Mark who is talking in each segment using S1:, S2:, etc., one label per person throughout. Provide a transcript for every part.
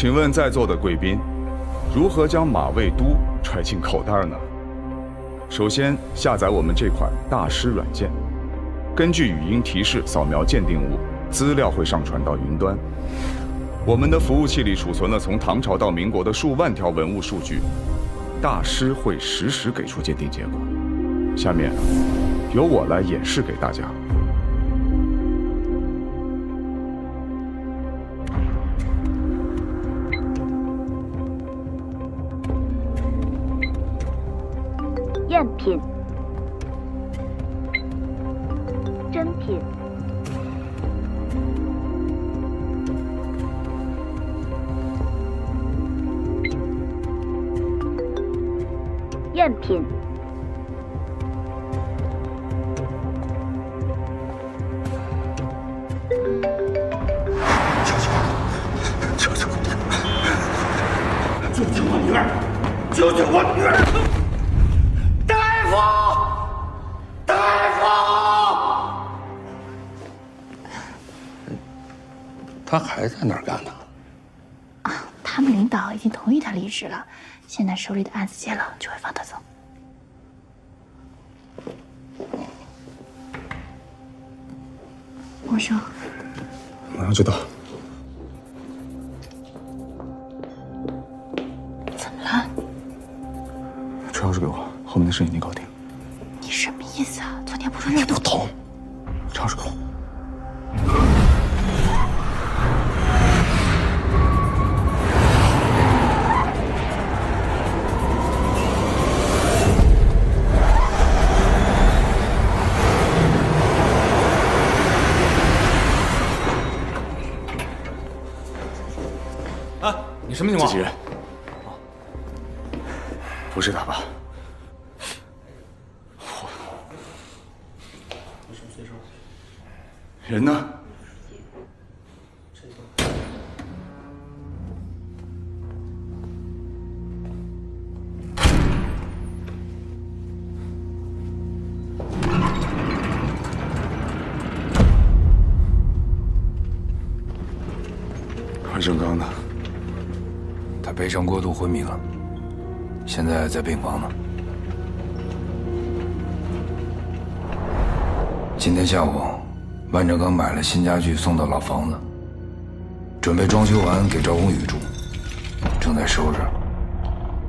S1: 请问在座的贵宾，如何将马未都揣进口袋呢？首先，下载我们这款大师软件，根据语音提示扫描鉴定物，资料会上传到云端。我们的服务器里储存了从唐朝到民国的数万条文物数据，大师会实时给出鉴定结果。下面，由我来演示给大家。
S2: 赝品、真品、赝品、
S3: 救救我！救救我女儿！救救我女儿！大夫！大夫！
S4: 他还在那儿干呢。
S5: 啊，他们领导已经同意他离职了，现在手里的案子结了，就会放他走。我说，
S1: 马上就到。
S5: 怎么了？
S1: 车钥匙给我，后面的事情你搞定。
S5: 你什么意思啊？昨天不说让
S1: 不懂。车钥匙给我。
S6: 啊，你什么情况？
S1: 机器人，不是他吧？人呢？万正刚呢？
S6: 他悲伤过度昏迷了，现在在病房呢。今天下午，万正刚买了新家具送到老房子，准备装修完给赵宏宇住，正在收拾。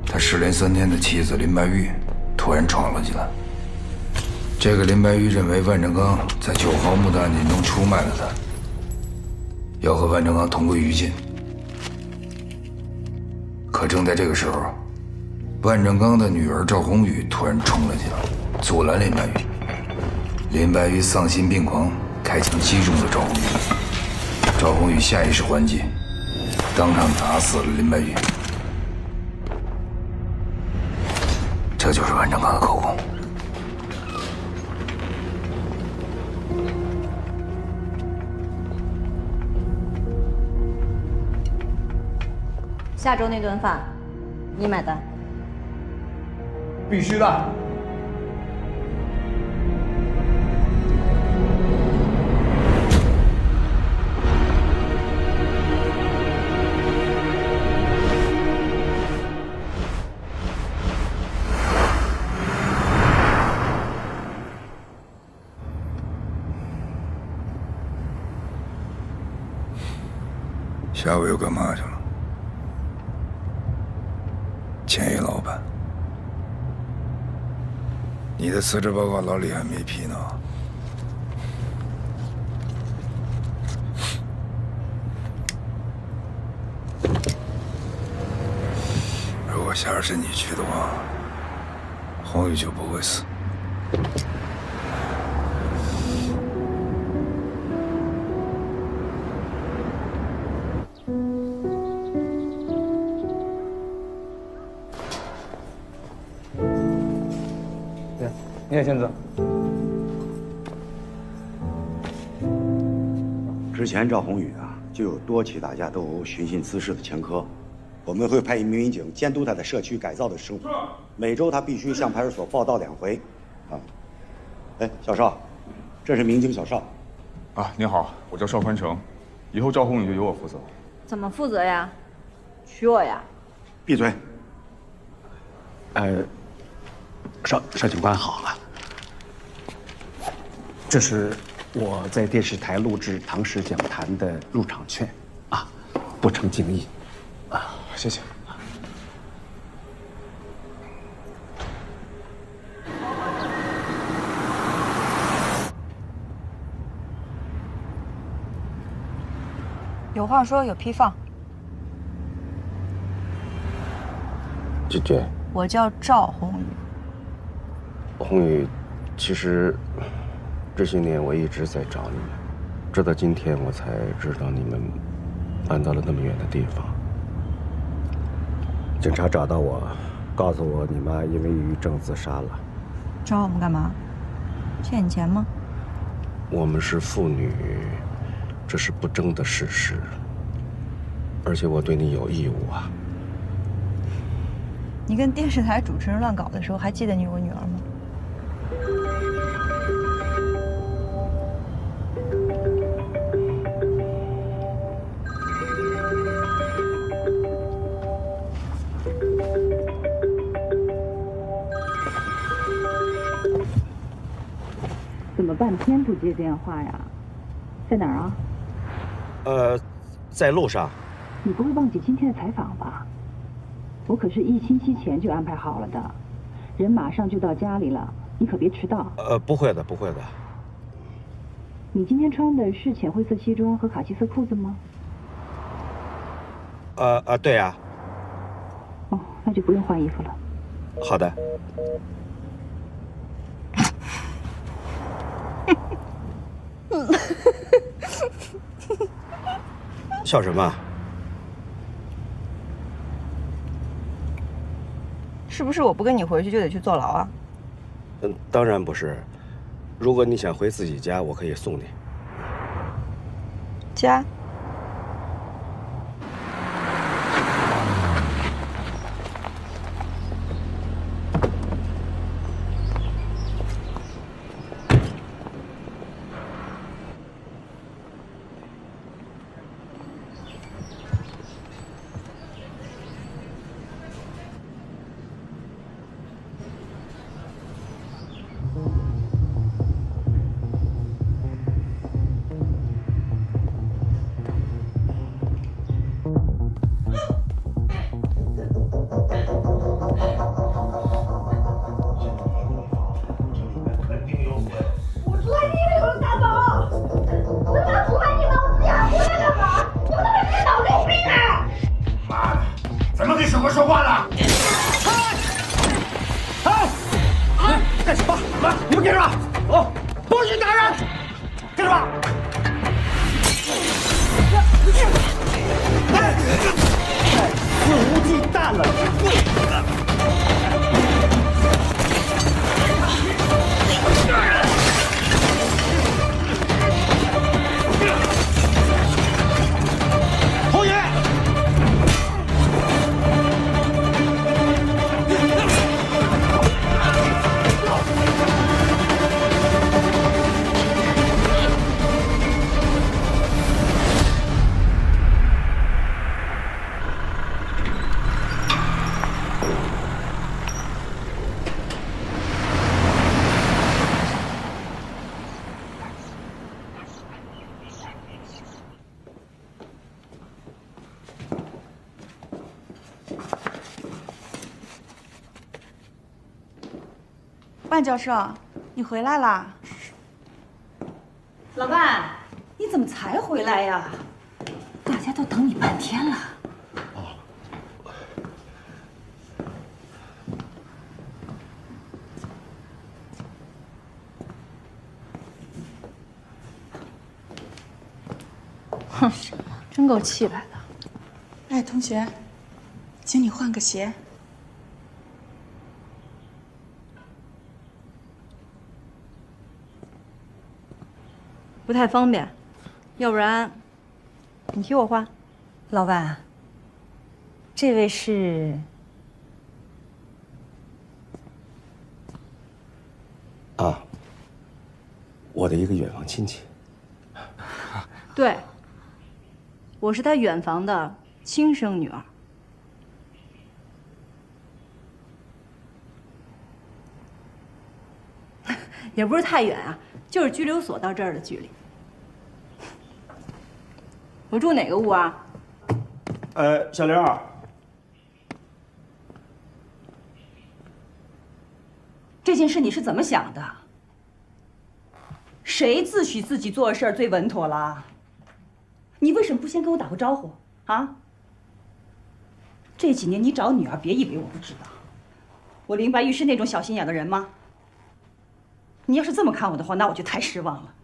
S6: 他失联3天的妻子林白玉突然闯了进来。这个林白玉认为万正刚在9号墓的案件中出卖了他，要和万正刚同归于尽。可正在这个时候，万正刚的女儿赵宏宇突然冲了进来，阻拦林白玉。林白玉丧心病狂，开枪击中了赵宏宇。赵宏宇下意识还击，当场打死了林白玉。这就是万正刚的口供。
S7: 下周那顿饭，你买单。
S6: 必须的。下午又干嘛去了？前一老板，你的辞职报告老李还没批呢。如果下次是你去的话，宏宇就不会死。
S8: 你也签字。
S3: 之前赵宏宇啊，就有多起打架斗殴、寻衅滋事的前科。我们会派一名民警监督他在社区改造的生活，每周他必须向派出所报到2回。啊，哎，小邵，这是民警小邵。
S1: 啊，您好，我叫邵宽成，以后赵宏宇就由我负责。
S7: 怎么负责呀？娶我呀？
S3: 闭嘴！
S9: 邵警官好啊，这是我在电视台录制唐诗讲坛的入场券，啊，不成敬意，啊，
S1: 谢谢。
S10: 有话说，有批放。
S11: 姐姐，
S10: 我叫赵宏宇。
S11: 宏宇，其实这些年我一直在找你们，直到今天我才知道你们搬到了那么远的地方。警察找到我，告诉我你妈因为抑郁症自杀了。
S10: 找我们干嘛？欠你钱吗？
S11: 我们是父女，这是不争的事实，而且我对你有义务啊。
S10: 你跟电视台主持人乱搞的时候，还记得你有个女儿吗？
S12: 怎么半天不接电话呀？在哪儿啊？
S11: 在路上。
S12: 你不会忘记今天的采访吧？我可是1星期前就安排好了的，人马上就到家里了，你可别迟到。
S11: 不会的，不会的。
S12: 你今天穿的是浅灰色西装和卡其色裤子吗？
S11: 对呀。
S12: 哦，那就不用换衣服了。
S11: 好的。笑什么？
S10: 是不是我不跟你回去就得去坐牢啊？
S11: 当然不是。如果你想回自己家，我可以送你。
S10: 家？万教授，你回来啦！
S12: 老万，你怎么才回来呀？大家都等你半天了。
S5: 哼，真够气派的。
S10: 哎，同学，请你换个鞋。不太方便，要不然你替我换。
S12: 老万，这位是？
S11: 啊，我的一个远房亲戚。
S10: 对，我是他远房的亲生女儿。也不是太远啊，就是拘留所到这儿的距离。我住哪个屋啊？
S13: 小刘，
S12: 这件事你是怎么想的？谁自诩自己做的事儿最稳妥了？你为什么不先跟我打个招呼啊？这几年你找女儿，别以为我不知道。我林白玉是那种小心眼的人吗？你要是这么看我的话，那我就太失望了。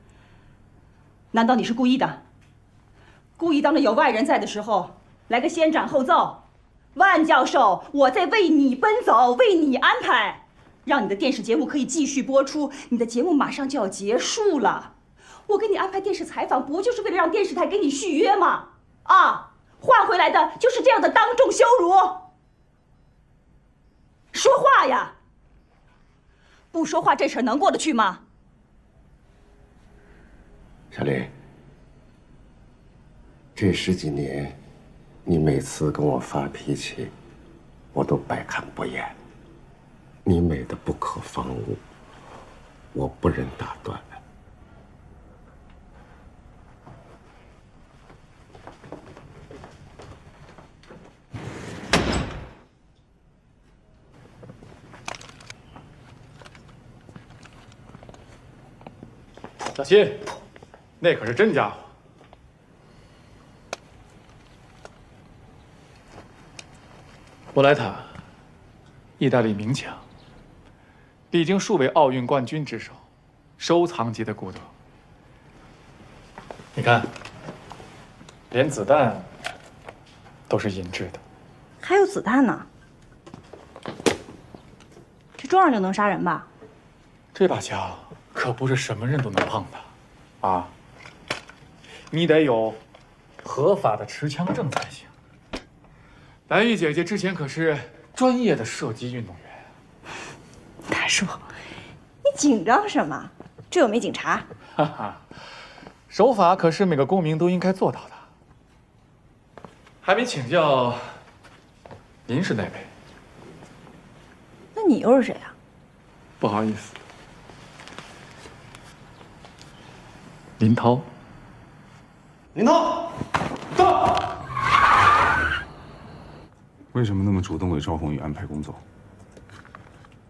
S12: 难道你是故意的？故意当着有外人在的时候来个先斩后奏？万教授，我在为你奔走，为你安排，让你的电视节目可以继续播出。你的节目马上就要结束了，我给你安排电视采访，不就是为了让电视台给你续约吗？啊，换回来的就是这样的当众羞辱。说话呀！不说话，这事儿能过得去吗？
S11: 小林，这10几年，你每次跟我发脾气，我都百看不厌。你美的不可方物，我不忍打断。
S14: 小新，那可是真家伙。布莱塔，意大利名强，历经数位奥运冠军之手，收藏级的古董。你看，连子弹都是银质的。
S10: 还有子弹呢？这装上就能杀人吧？
S14: 这把枪可不是什么人都能碰的，啊！你得有合法的持枪证才行。白玉姐姐之前可是专业的射击运动员。
S10: 大叔，你紧张什么？这又没警察。
S14: 哈哈，守法可是每个公民都应该做到的。还没请教，您是哪位？
S10: 那你又是谁啊？
S14: 不好意思，林涛。
S13: 林涛，到。
S1: 为什么那么主动为赵宏宇安排工作？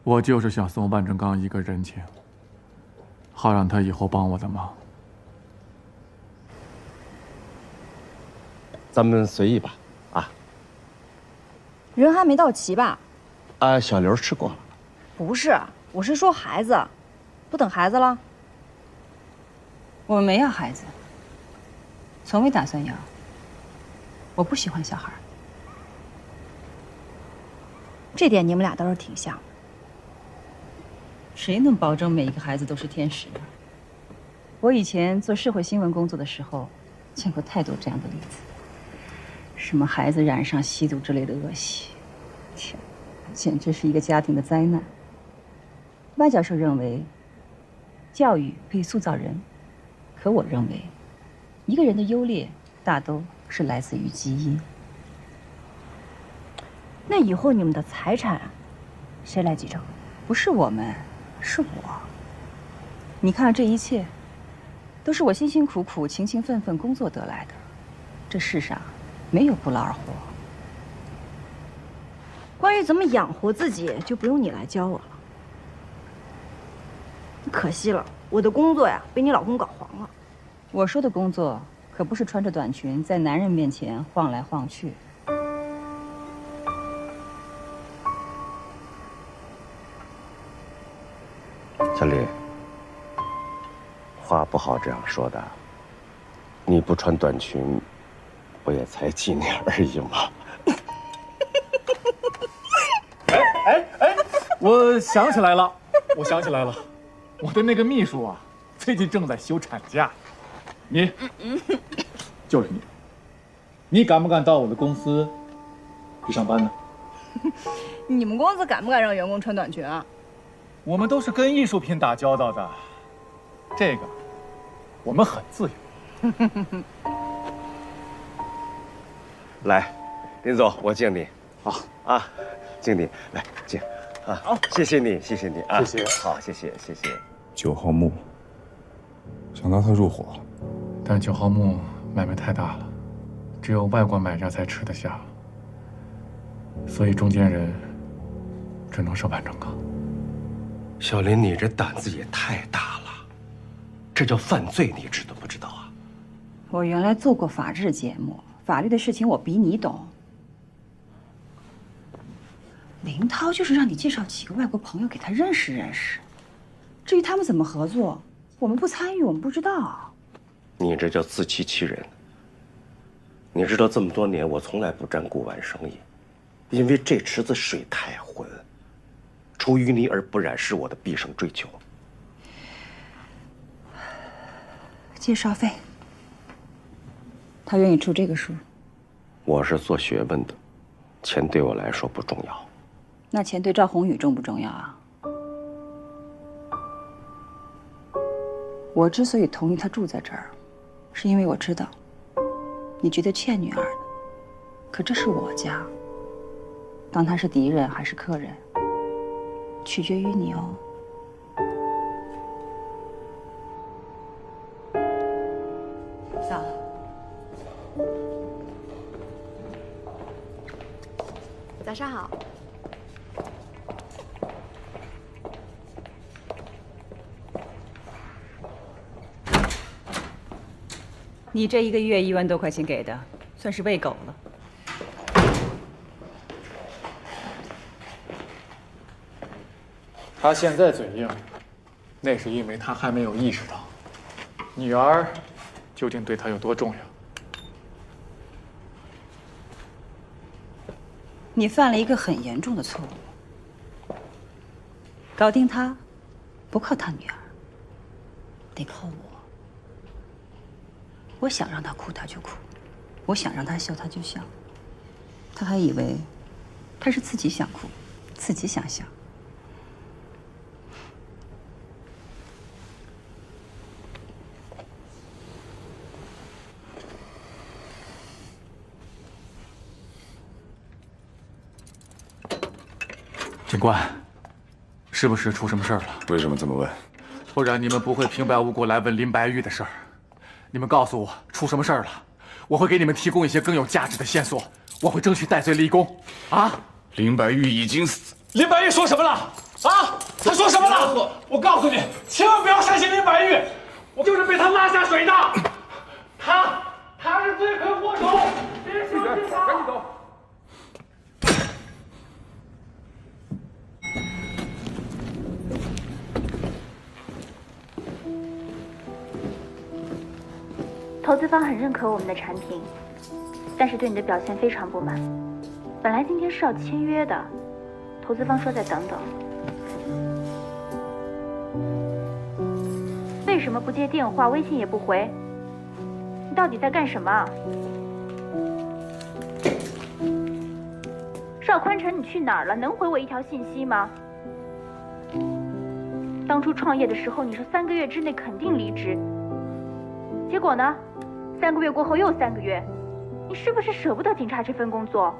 S14: 我就是想送万正刚一个人情，好让他以后帮我的忙。
S11: 咱们随意吧，啊。
S10: 人还没到齐吧？
S11: 小刘吃过了。
S10: 不是，我是说孩子，不等孩子了。
S12: 我们没要孩子，从未打算要。我不喜欢小孩。
S10: 这点你们俩倒是挺像的。
S12: 谁能保证每一个孩子都是天使呢？我以前做社会新闻工作的时候，见过太多这样的例子，什么孩子染上吸毒之类的恶习，天，简直是一个家庭的灾难。万教授认为，教育可以塑造人，可我认为，一个人的优劣大都是来自于基因。
S10: 那以后你们的财产，谁来继承？
S12: 不是我们，是我。你看，这一切，都是我辛辛苦苦、勤勤奋奋工作得来的。这世上，没有不劳而获。
S10: 关于怎么养活自己，就不用你来教我了。可惜了，我的工作呀，被你老公搞黄了。
S12: 我说的工作，可不是穿着短裙在男人面前晃来晃去。
S11: 小李，话不好这样说的。你不穿短裙，不也才几年而已吗？
S14: 我想起来了，我的那个秘书啊，最近正在休产假。你，就是你，你敢不敢到我的公司去上班呢？
S10: 你们公司敢不敢让员工穿短裙啊？
S14: 我们都是跟艺术品打交道的，这个我们很自由。
S11: 来，林总，我敬你。
S14: 好
S11: 啊，敬你，来敬啊！好，谢谢你，谢谢你啊！
S14: 谢谢。
S11: 好，谢谢，谢谢。
S1: 9号墓，想拉他入伙，
S14: 但9号墓买卖太大了，只有外国买家才吃得下，所以中间人只能收办正岗。
S11: 小林，你这胆子也太大了，这叫犯罪，你知道不知道啊？
S12: 我原来做过法制节目，法律的事情我比你懂。林涛就是让你介绍几个外国朋友给他认识认识，至于他们怎么合作，我们不参与，我们不知道。
S11: 你这叫自欺欺人。你知道这么多年我从来不沾古玩生意，因为这池子水太浑，出淤泥而不染是我的毕生追求。
S12: 介绍费，他愿意出这个数。
S11: 我是做学问的，钱对我来说不重要。
S12: 那钱对赵宏宇重不重要啊？我之所以同意他住在这儿，是因为我知道你觉得欠女儿的，可这是我家，当他是敌人还是客人，取决于你哦。嫂，
S5: 早上好。
S12: 你这1个月1万多块钱给的，算是喂狗了。
S14: 他现在嘴硬，那是因为他还没有意识到女儿究竟对他有多重要。
S12: 你犯了一个很严重的错误。搞定他，不靠他女儿，得靠我。我想让他哭他就哭，我想让他笑他就笑。他还以为他是自己想哭，自己想笑。
S14: 警官，是不是出什么事儿了？
S1: 为什么这么问？
S14: 不然你们不会平白无故来问林白玉的事儿。你们告诉我出什么事儿了，我会给你们提供一些更有价值的线索，我会争取戴罪立功。啊！
S1: 林白玉已经死。
S14: 林白玉说什么了？啊！他说什么了？我告诉你，千万不要相信林白玉，我就是被他拉下水的。他是罪魁祸首，别相信他。赶紧走。
S2: 投资方很认可我们的产品，但是对你的表现非常不满。本来今天是要签约的，投资方说再等等。为什么不接电话，微信也不回？你到底在干什么？邵宽成，你去哪儿了？能回我一条信息吗？当初创业的时候，你说3个月之内肯定离职，结果呢？3个月过后又3个月，你是不是舍不得警察这份工作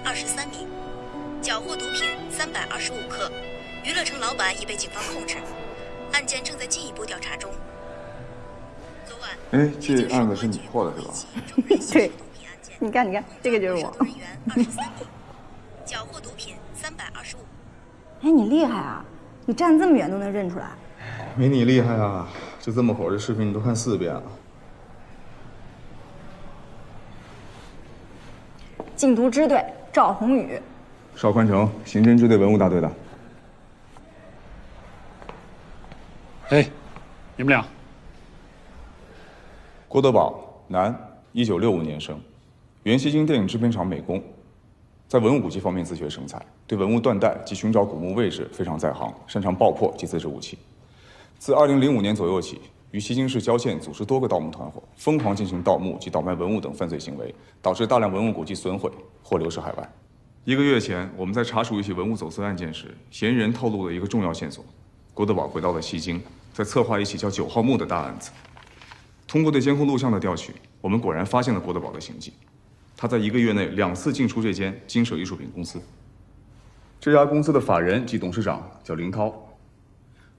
S2: ？23
S15: 名，缴获毒品325克，娱乐城老板已被警方控制，案件正在进一步调查中。昨晚，
S1: 这案子是你破的是吧？
S10: 对，你看，这个就是我。
S15: 缴获毒品325。
S10: 哎，你厉害啊！你站这么远都能认出来。
S1: 没你厉害啊！就这么会儿，这视频你都看4遍了。
S10: 禁毒支队赵宏宇，
S1: 邵宽成，刑侦支队文物大队的。
S14: 哎，你们俩。
S1: 郭德宝，男，1965年生，原西京电影制片厂美工，在文物古迹方面自学成才，对文物断代及寻找古墓位置非常在行，擅长爆破及自制武器。自2005年左右起，与西京市郊县组织多个盗墓团伙，疯狂进行盗墓及倒卖文物等犯罪行为，导致大量文物古迹损毁或流失海外。1个月前，我们在查处一起文物走私案件时，嫌疑人透露了一个重要线索：郭德宝回到了西京，在策划一起叫9号墓的大案子。通过对监控录像的调取，我们果然发现了郭德宝的行迹。他在1个月内2次进出这间金舍艺术品公司。这家公司的法人及董事长叫林涛。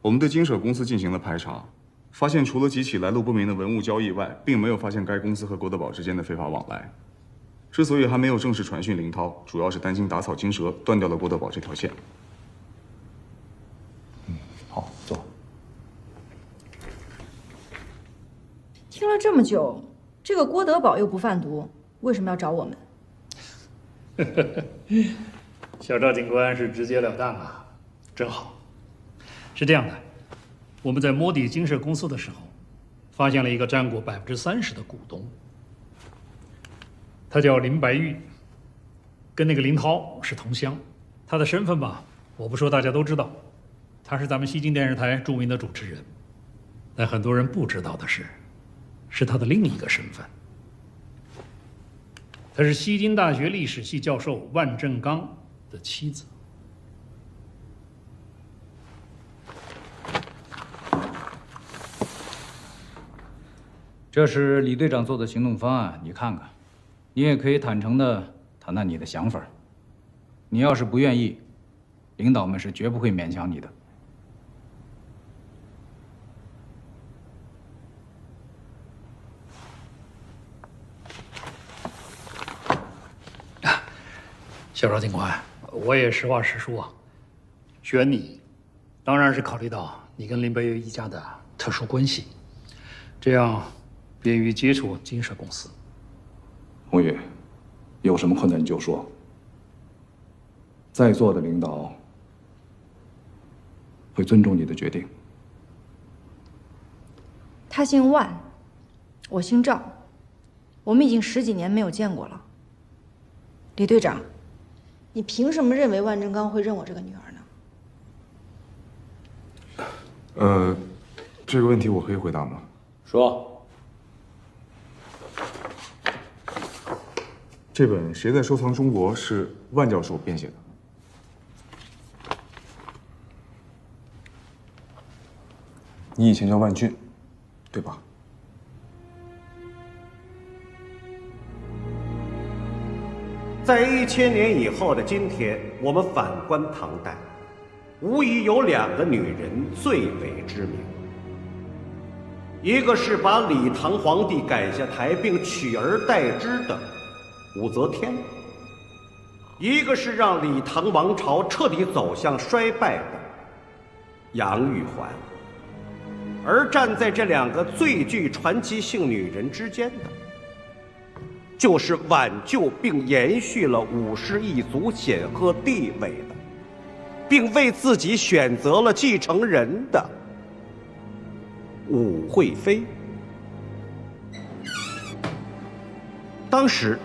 S1: 我们对金舍公司进行了排查，发现除了几起来路不明的文物交易外，并没有发现该公司和郭德宝之间的非法往来。之所以还没有正式传讯林涛，主要是担心打草惊蛇，断掉了郭德宝这条线。
S8: 好，坐。
S10: 听了这么久，这个郭德宝又不贩毒，为什么要找我们？
S16: 小赵警官是直截了当啊，真好。是这样的，我们在摸底金舍公司的时候，发现了一个占股30%的股东，他叫林白玉，跟那个林涛是同乡。他的身份吧，我不说大家都知道，他是咱们西京电视台著名的主持人。但很多人不知道的是他的另一个身份。她是西京大学历史系教授万正刚的妻子。
S8: 这是李队长做的行动方案，你看看。你也可以坦诚地谈谈你的想法。你要是不愿意，领导们是绝不会勉强你的。
S16: 小赵警官，我也实话实说啊，选你，当然是考虑到你跟林白玉一家的特殊关系，这样便于接触金舍公司。
S1: 红宇，有什么困难你就说。在座的领导会尊重你的决定。
S10: 他姓万，我姓赵，我们已经10几年没有见过了。李队长，你凭什么认为万正刚会认我这个女儿
S1: 呢？这个问题我可以回答吗？
S8: 说。
S1: 这本《谁在收藏中国》是万教授编写的。你以前叫万俊，对吧？
S11: 在1000年以后的今天，我们反观唐代，无疑有2个女人最为知名。一个是把李唐皇帝赶下台并取而代之的武则天，一个是让李唐王朝彻底走向衰败的杨玉环。而站在这2个最具传奇性女人之间的，就是挽救并延续了武氏一族显赫地位的，并为自己选择了继承人的武惠妃。当时，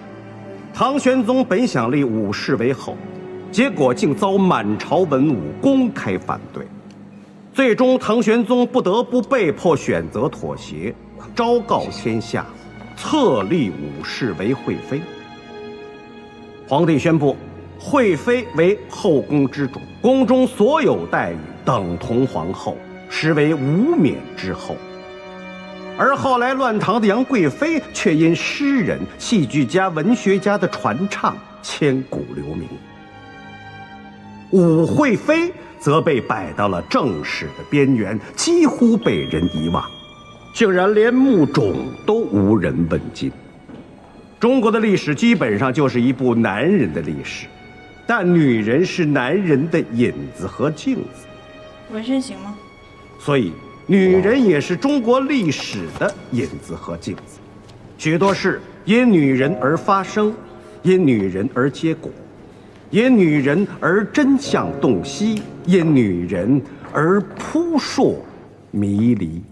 S11: 唐玄宗本想立武氏为后，结果竟遭满朝文武公开反对。最终，唐玄宗不得不被迫选择妥协，昭告天下，册立武氏为惠妃。皇帝宣布，惠妃为后宫之主，宫中所有待遇等同皇后，实为无冕之后。而后来乱唐的杨贵妃却因诗人、戏剧家、文学家的传唱千古留名，武惠妃则被摆到了正史的边缘，几乎被人遗忘，竟然连墓冢都无人问津。中国的历史基本上就是一部男人的历史，但女人是男人的影子和镜子。
S10: 纹身行吗？
S11: 所以女人也是中国历史的影子和镜子，许多事因女人而发生，因女人而结果，因女人而真相洞悉，因女人而扑朔迷离。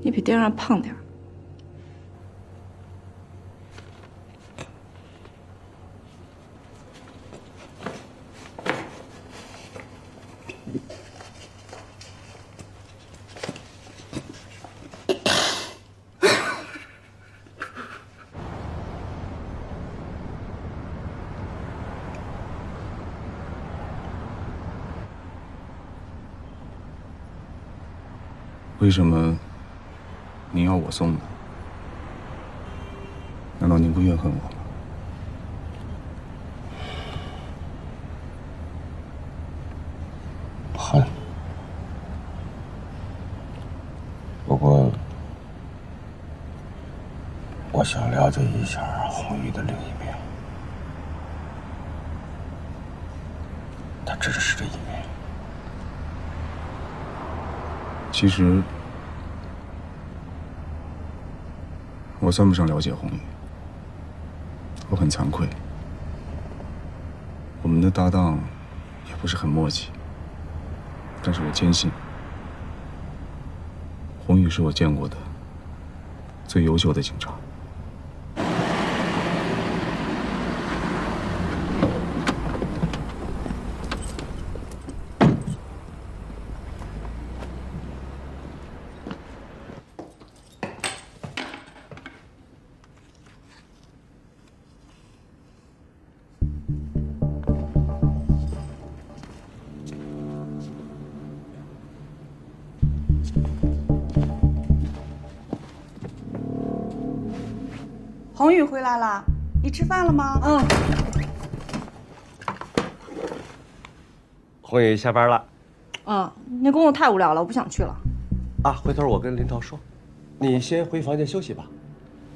S10: 你比电视上胖点儿。
S1: 为什么您要我送呢？难道您不怨恨我吗？
S11: 恨。不过，我想了解一下红玉的另一面。他只是这一面。
S1: 其实，我算不上了解红玉，我很惭愧。我们的搭档也不是很默契，但是我坚信，红玉是我见过的最优秀的警察。
S12: 红玉回来了，你吃饭了吗？嗯。
S11: 红玉下班了。
S10: 那工作太无聊了，我不想去了。
S11: 啊，回头我跟林涛说，你先回房间休息吧。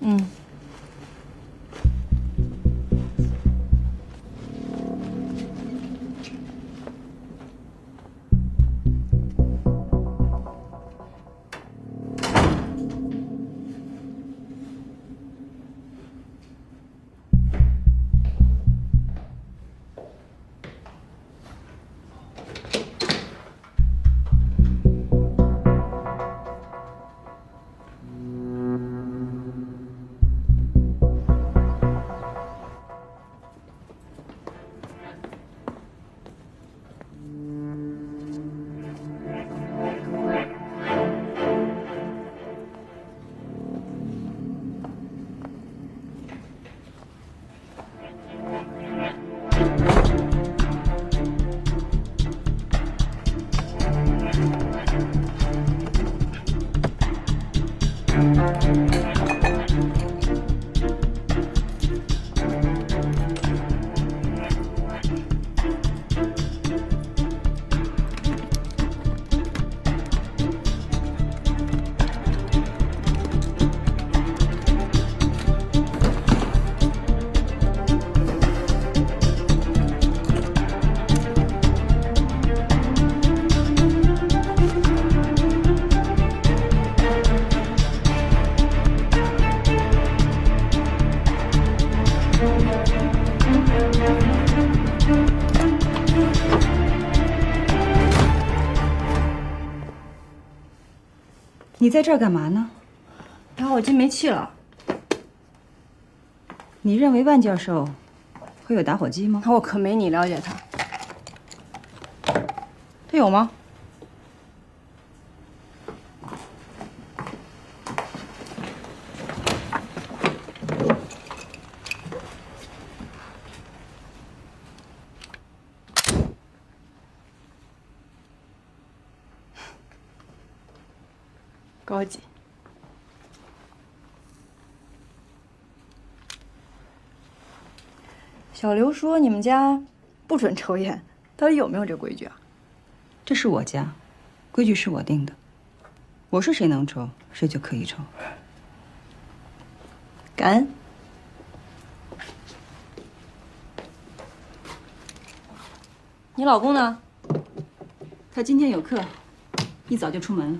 S10: 嗯。
S12: 你在这儿干嘛呢？
S10: 打火机没气了。
S12: 你认为万教授会有打火机吗？
S10: 我可没你了解他。他有吗？高级。小刘说你们家不准抽烟，到底有没有这规矩啊？
S12: 这是我家，规矩是我定的。我说谁能抽，谁就可以抽。
S10: 感恩。你老公呢？
S12: 他今天有课，一早就出门了。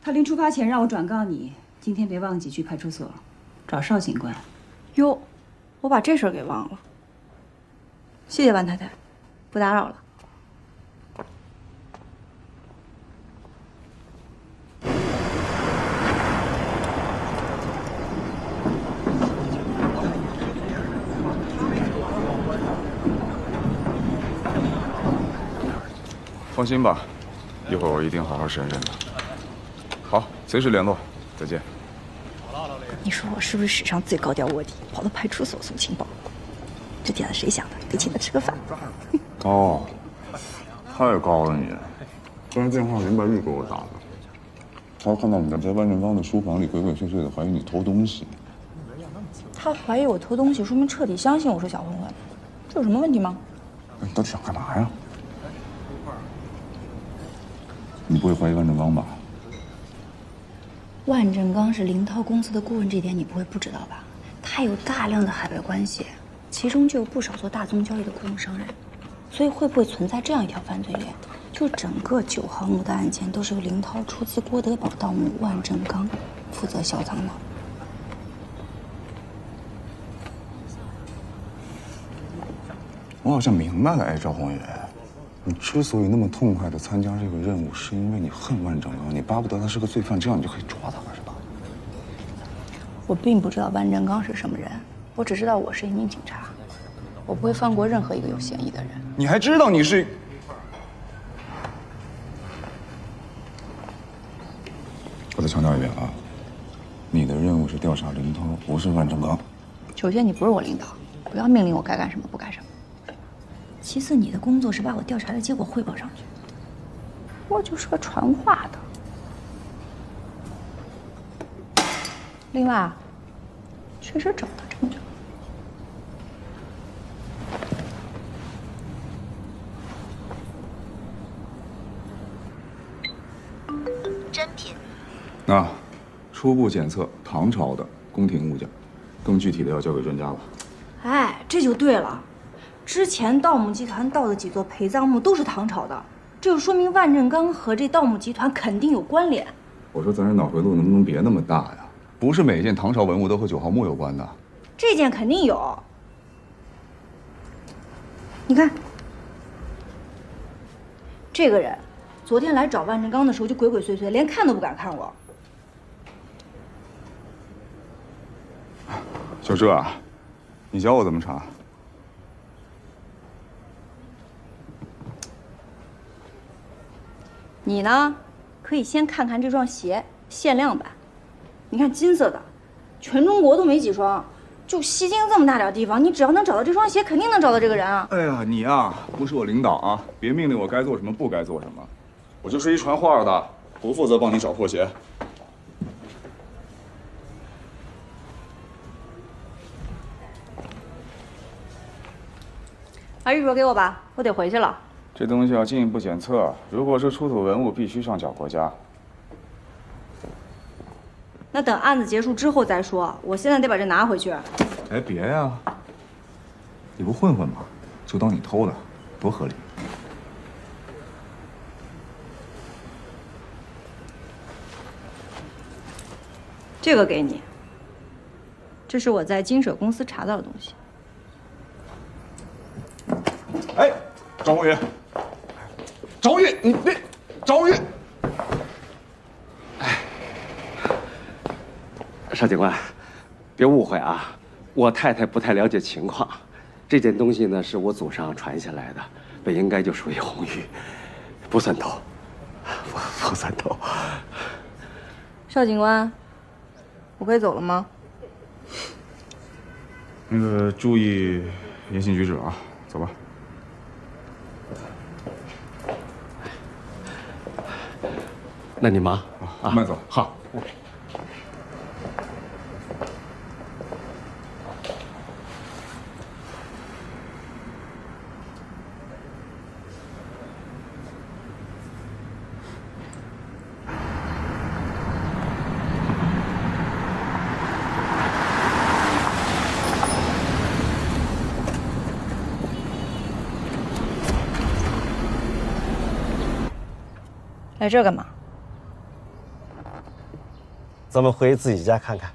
S12: 他临出发前让我转告你，今天别忘记去派出所找邵警官。
S10: 哟，我把这事儿给忘了。谢谢万太太，不打扰了。
S1: 放心吧，一会儿我一定好好审审他。好，随时联络，再见。
S10: 你说我是不是史上最高调卧底，跑到派出所送情报？这点子谁想的？得请他吃个饭。
S1: 高，太高了你！昨天电话林白玉给我打的，他看到你在万振刚的书房里鬼鬼祟祟的，怀疑你偷东西。
S10: 他怀疑我偷东西，说明彻底相信我是小混混，这有什么问题吗？
S1: 你到底想干嘛呀？你不会怀疑万振刚吧？
S5: 万振刚是林涛公司的顾问，这点你不会不知道吧？他有大量的海外关系，其中就有不少做大宗交易的雇佣商人，所以会不会存在这样一条犯罪链？就整个9号墓的案件都是由林涛出资郭德宝盗墓，万振刚负责销赃的。
S1: 我好像明白了，哎，赵宏宇，你之所以那么痛快地参加这个任务，是因为你恨万振刚，你巴不得他是个罪犯，这样你就可以抓他了，是吧？
S5: 我并不知道万振刚是什么人，我只知道我是一名警察，我不会放过任何一个有嫌疑的人。
S1: 你还知道你是？我再强调一遍啊，你的任务是调查林涛，不是万振刚。
S5: 首先，你不是我领导，不要命令我该干什么不干什么。其次，你的工作是把我调查的结果汇报上去，我就是个传话的。另外，确实找到证据了。
S15: 真品。
S1: 那初步检测唐朝的宫廷物件，更具体的要交给专家了。
S10: 哎，这就对了。之前盗墓集团盗的几座陪葬墓都是唐朝的，这就说明万振刚和这盗墓集团肯定有关联。
S1: 我说咱这脑回路能不能别那么大呀？不是每一件唐朝文物都和9号墓有关的。
S10: 这件肯定有。你看，这个人昨天来找万振刚的时候就鬼鬼祟祟，连看都不敢看我。
S1: 就这啊？你教我怎么查？
S10: 你呢，可以先看看这双鞋，限量版。你看金色的，全中国都没几双。就西京这么大点地方，你只要能找到这双鞋，肯定能找到这个人啊！
S1: 哎呀，你啊，不是我领导啊，别命令我该做什么不该做什么。我就是一传话的，不负责帮你找破鞋。
S10: 把玉镯给我吧，我得回去了。
S1: 这东西要进一步检测，如果是出土文物，必须上缴国家。
S10: 那等案子结束之后再说，我现在得把这拿回去。
S1: 哎，别呀！你不混混吗？就当你偷的，多合理。
S10: 这个给你，这是我在金舍公司查到的东西。
S1: 哎，赵宏宇，赵宏宇，你别，赵宏宇。
S11: 邵警官，别误会啊，我太太不太了解情况。这件东西呢，是我祖上传下来的，本应该就属于红玉，不算偷，不算偷。
S10: 邵警官，我可以走了吗？
S1: 那个注意言行举止啊，走吧。
S11: 那你忙
S1: 啊，慢走。好。
S10: 来这干嘛？
S13: 咱们回自己家看看。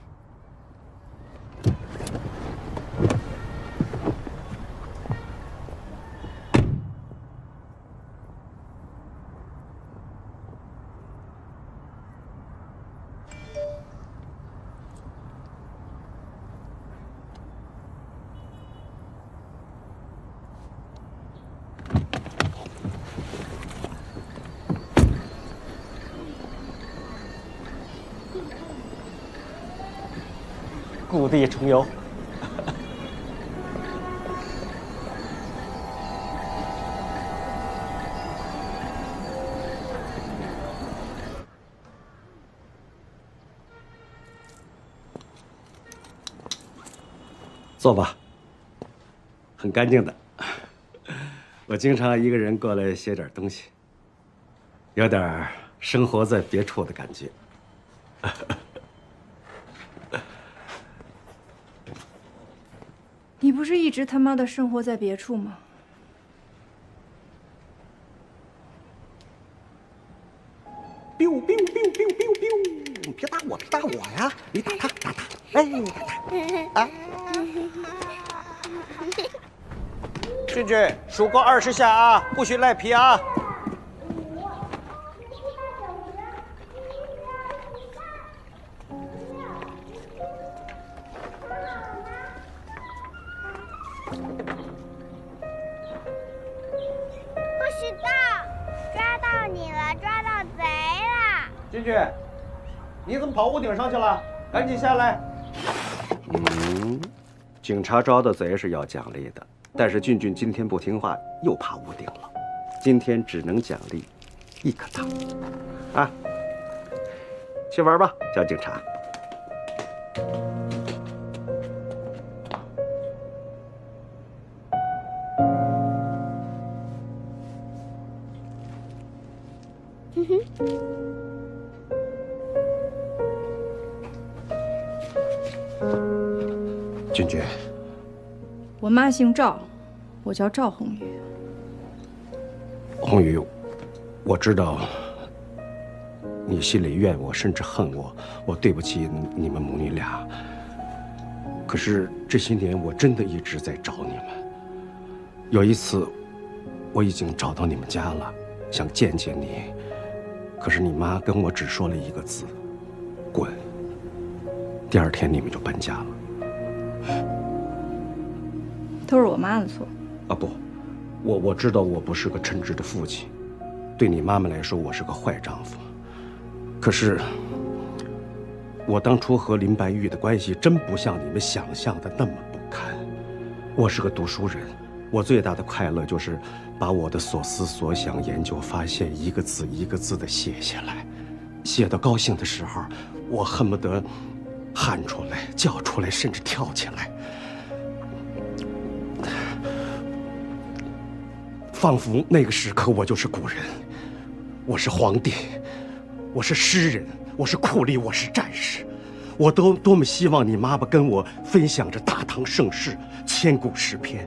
S13: 故地重游。坐吧，很干净的。我经常一个人过来写点东西，有点生活在别处的感觉。
S10: 你不是一直他妈的生活在别处吗？
S13: 别打我，别打我呀！你打他，打他！哎，你打他！啊！俊俊，数过20下啊，不许赖皮啊！
S17: 不许动！抓到你了，抓到贼了！
S13: 俊俊，你怎么跑屋顶上去了？赶紧下来！警察抓到贼是要奖励的，但是俊俊今天不听话，又爬屋顶了。今天只能奖励1颗糖，啊！去玩吧，小警察。俊俊，
S10: 我妈姓赵，我叫赵红宇。
S13: 红宇，我知道你心里怨我，甚至恨我，我对不起你们母女俩。可是这些年我真的一直在找你们。有一次，我已经找到你们家了，想见见你，可是你妈跟我只说了一个字：滚。第2天你们就搬家了。
S10: 都是我妈的错。
S13: 啊不，我知道我不是个称职的父亲，对你妈妈来说我是个坏丈夫。可是我当初和林白玉的关系真不像你们想象的那么不堪。我是个读书人，我最大的快乐就是把我的所思所想、研究发现一个字一个字的写下来。写到高兴的时候，我恨不得喊出来、叫出来，甚至跳起来。仿佛那个时刻我就是古人，我是皇帝，我是诗人，我是酷吏，我是战士，我都多么希望你妈妈跟我分享着大唐盛世、千古诗篇。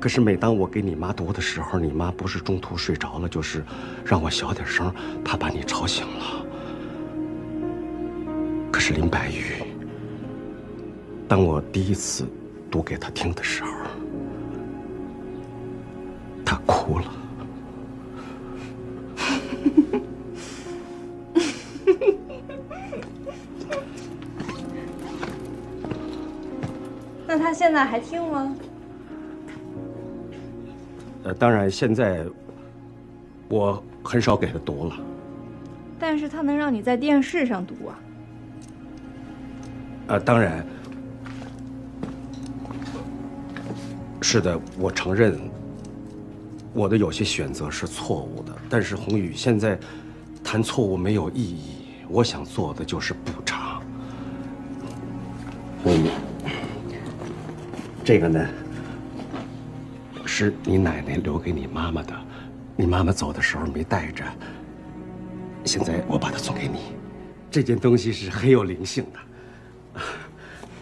S13: 可是每当我给你妈读的时候，你妈不是中途睡着了，就是让我小点声，怕把你吵醒了。可是林白玉，当我第一次读给她听的时候，她哭了。
S10: 那她现在还听吗？
S13: 当然，现在我很少给她读了。
S10: 但是她能让你在电视上读啊？
S13: 当然，是的，我承认我的有些选择是错误的。但是红宇，现在谈错误没有意义，我想做的就是补偿。红宇，这个呢，是你奶奶留给你妈妈的，你妈妈走的时候没带着，现在我把它送给你。这件东西是很有灵性的。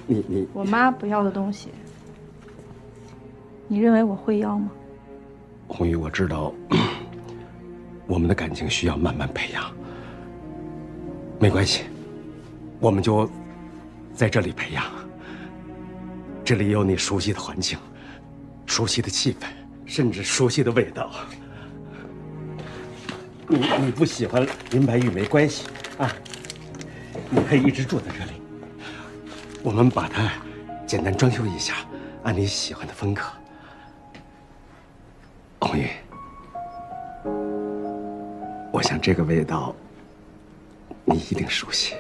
S13: 你
S10: 我妈不要的东西，你认为我会要吗？
S13: 红宇，我知道我们的感情需要慢慢培养，没关系，我们就在这里培养。这里有你熟悉的环境，熟悉的气氛，甚至熟悉的味道。你不喜欢林白玉没关系啊，你可以一直住在这里。我们把它简单装修一下，按你喜欢的风格。红玉，我想这个味道你一定熟悉。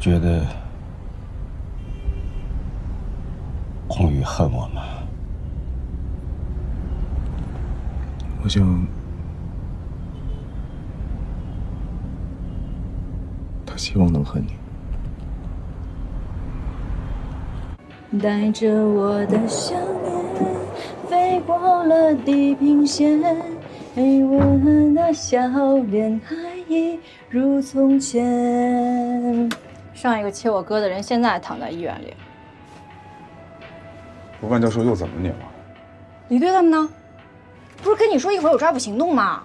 S13: 觉得红宇恨我吗？
S1: 我想，他希望能恨你。
S5: 带着我的想念，飞过了地平线，我的笑脸还一如从前。
S10: 上一个切我哥的人现在躺在医院里。
S1: 万教授又怎么你了？
S10: 李队他们呢？不是跟你说一会儿有抓捕行动吗？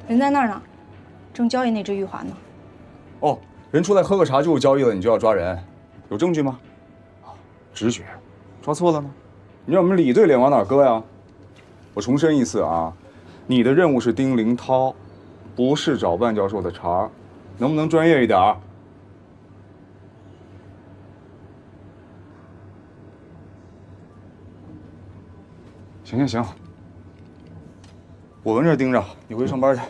S10: 人在那儿呢，正交易那只玉环呢。
S1: 哦，人出来喝个茶就有交易了，你就要抓人，有证据吗？直觉，抓错了呢？你让我们李队脸往哪搁呀？我重申一次啊，你的任务是盯林涛，不是找万教授的茬，能不能专业一点？行，我跟这儿盯着，你回去上班去。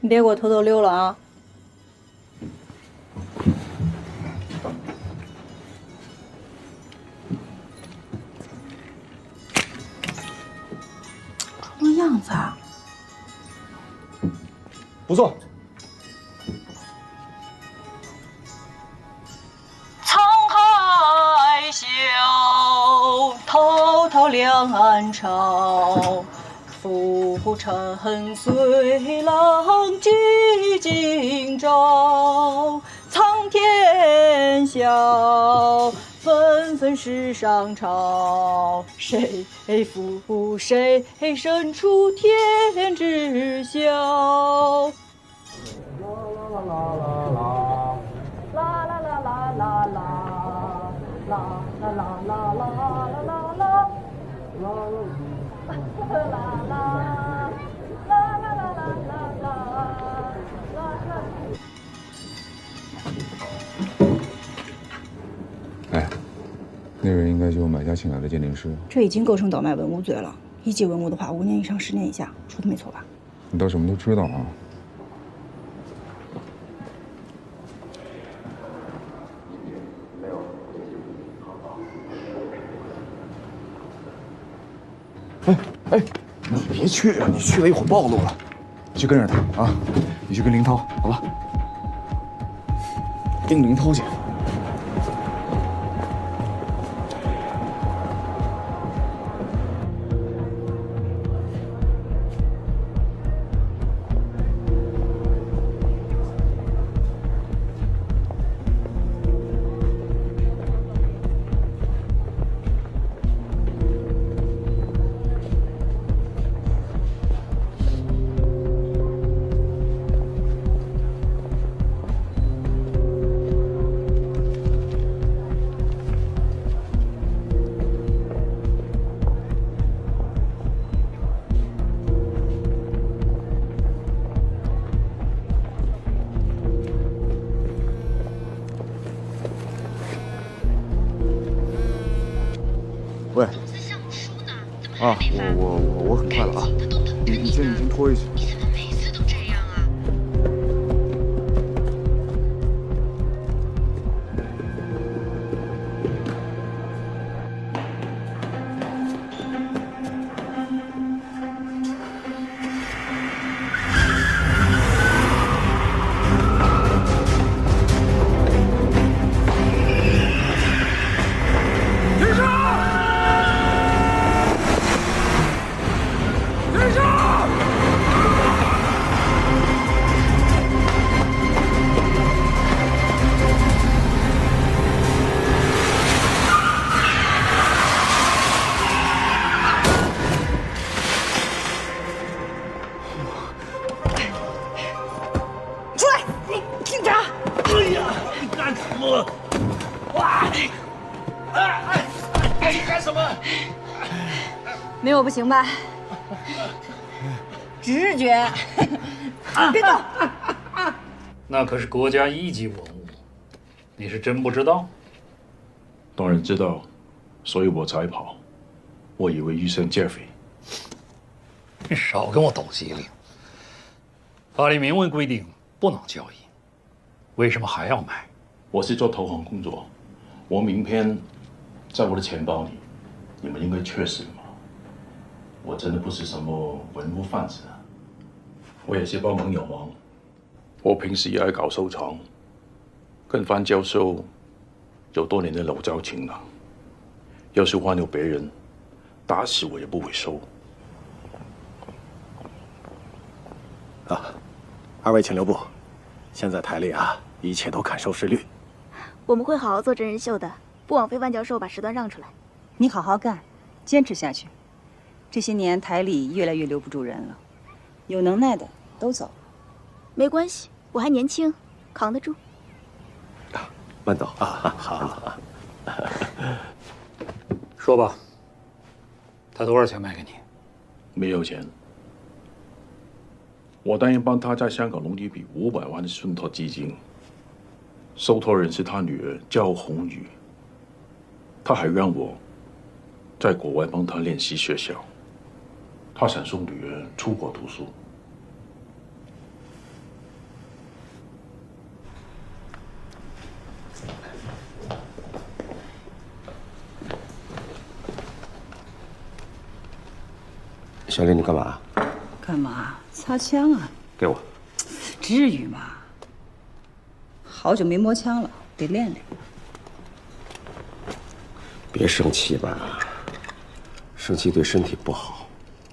S10: 你别给我偷偷溜了啊！装个样子啊！
S1: 不错。
S10: 沧海笑，滔滔两岸潮。浮沉随浪几今朝，苍天笑，纷纷世上潮。谁负谁，身处天知晓。
S1: 哎，那人应该就是买家请来的鉴定师。
S5: 这已经构成倒卖文物罪了。1级文物的话，5年以上10年以下，说的没错吧？
S1: 你倒什么都知道啊？哎，你别去啊！你去了一会儿暴露了。你去跟着他啊！你去跟林涛，好吧？盯林涛去。喂，啊，我很快了啊，你先拖一下。你怎么每次都这样啊？
S10: 没有不行吧？直觉，别动！
S16: 那可是国家1级文物，你是真不知道？
S18: 当然知道，所以我才跑。我以为遇上 Jeffrey。
S4: 你少跟我抖机灵！
S16: 法律明文规定不能交易，为什么还要买？
S18: 我是做投行工作，我名片在我的钱包里，你们应该确实吗？我真的不是什么文物贩子，我也是帮忙有忙。我平时也爱搞收藏，跟范教授有多年的老交情了。要是换了别人，打死我也不会收。
S13: 二位请留步。现在台里一切都看收视率。
S15: 我们会好好做真人秀的，不枉费万教授把时段让出来。
S12: 你好好干，坚持下去。这些年台里越来越留不住人了，有能耐的都走了。
S15: 没关系，我还年轻，扛得住。
S13: 慢走啊！好。
S16: 说吧，他多少钱卖给你？
S18: 没有钱。我答应帮他在香港弄一笔500万的信托基金，受托人是他女儿焦红宇，他还让我在国外帮他练习学校，他想送女儿出国读书。
S13: 小丽，你干嘛？
S12: 干嘛？擦枪啊！
S13: 给我。
S12: 至于吗？好久没摸枪了，得练练。
S13: 别生气吧，生气对身体不好。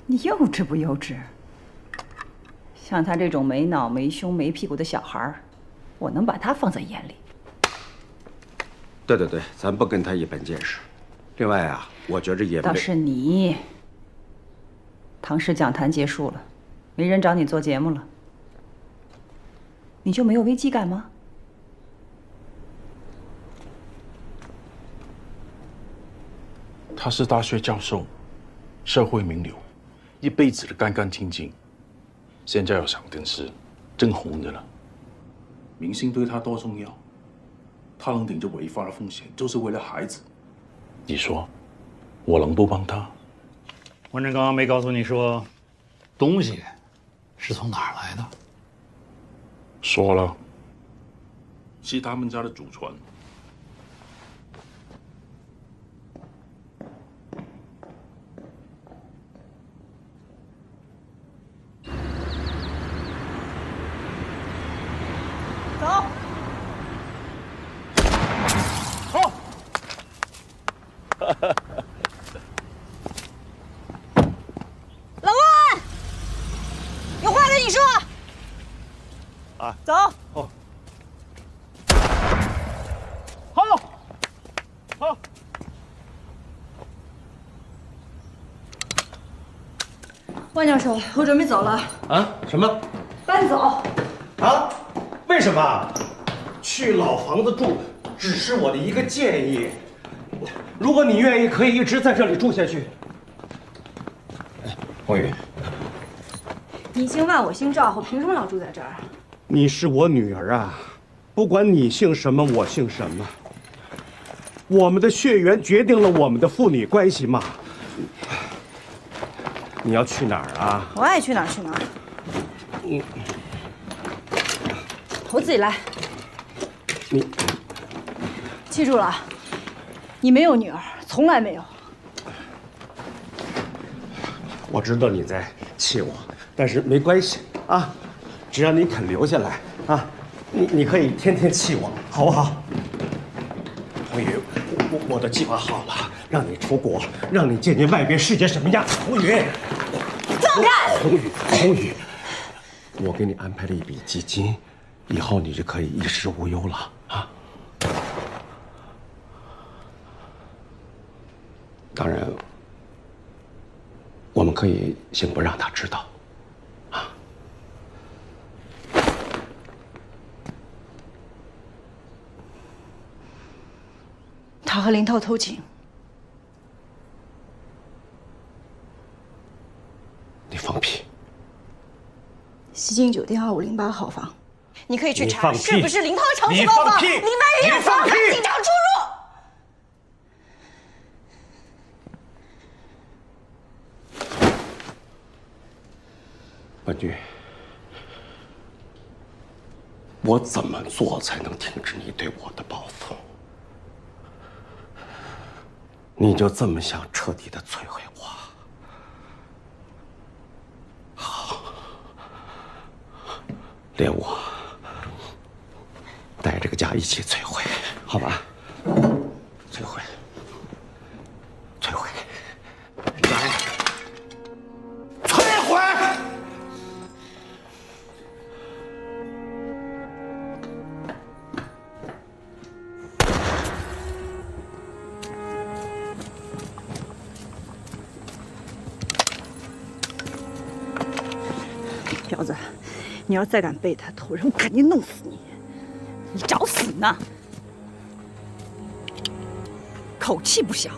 S12: 你幼稚不幼稚？像他这种没脑没胸没屁股的小孩儿，我能把他放在眼里。
S13: 对，咱不跟他一般见识。另外我觉着也
S12: 倒是你。唐氏讲坛结束了，没人找你做节目了，你就没有危机感吗？
S18: 他是大学教授，社会名流，一辈子的干干净净，现在要上电视，真红的了。明星对他多重要？他能顶着违法的风险，就是为了孩子。你说，我能不帮他？
S16: 文正刚没告诉你说，东西是从哪儿来的？
S18: 说了，是他们家的祖传。
S12: 走。
S18: 好。
S12: 老万，有话跟你说。走。
S18: 好。
S10: 万教授，我准备走了。
S13: 什么？
S10: 搬走。
S13: 为什么？去老房子住只是我的一个建议。如果你愿意，可以一直在这里住下去。红宇，
S10: 你姓万，我姓赵，我凭什么老住在这儿？
S13: 你是我女儿啊，不管你姓什么，我姓什么，我们的血缘决定了我们的父女关系嘛。你要去哪儿啊？
S10: 我爱去哪儿去哪儿。我自己来。
S13: 你
S10: 记住了，你没有女儿，从来没有。
S13: 我知道你在气我，但是没关系啊，只要你肯留下来啊，你可以天天气我，好不好？红宇，我的计划好了，让你出国，让你见见外边世界什么样。红宇，
S10: 放开！
S13: 红宇，我给你安排了一笔基金，以后你就可以衣食无忧了啊。当然，我们可以先不让他知道，啊。
S10: 他和林涛偷情。
S13: 你放屁！
S10: 西京酒店2508号房，你可以去查是不是林涛长期包房。林白玉也放屁！警察出入。
S13: 婉君，
S11: 我怎么做才能停止你对我的报复？你就这么想彻底的摧毁我？好，连我带这个家一起摧毁，好吧？摧毁，摧毁，来，摧毁！
S12: 婊子，你要再敢背他头人，我肯定弄死你！你找死呢！口气不小。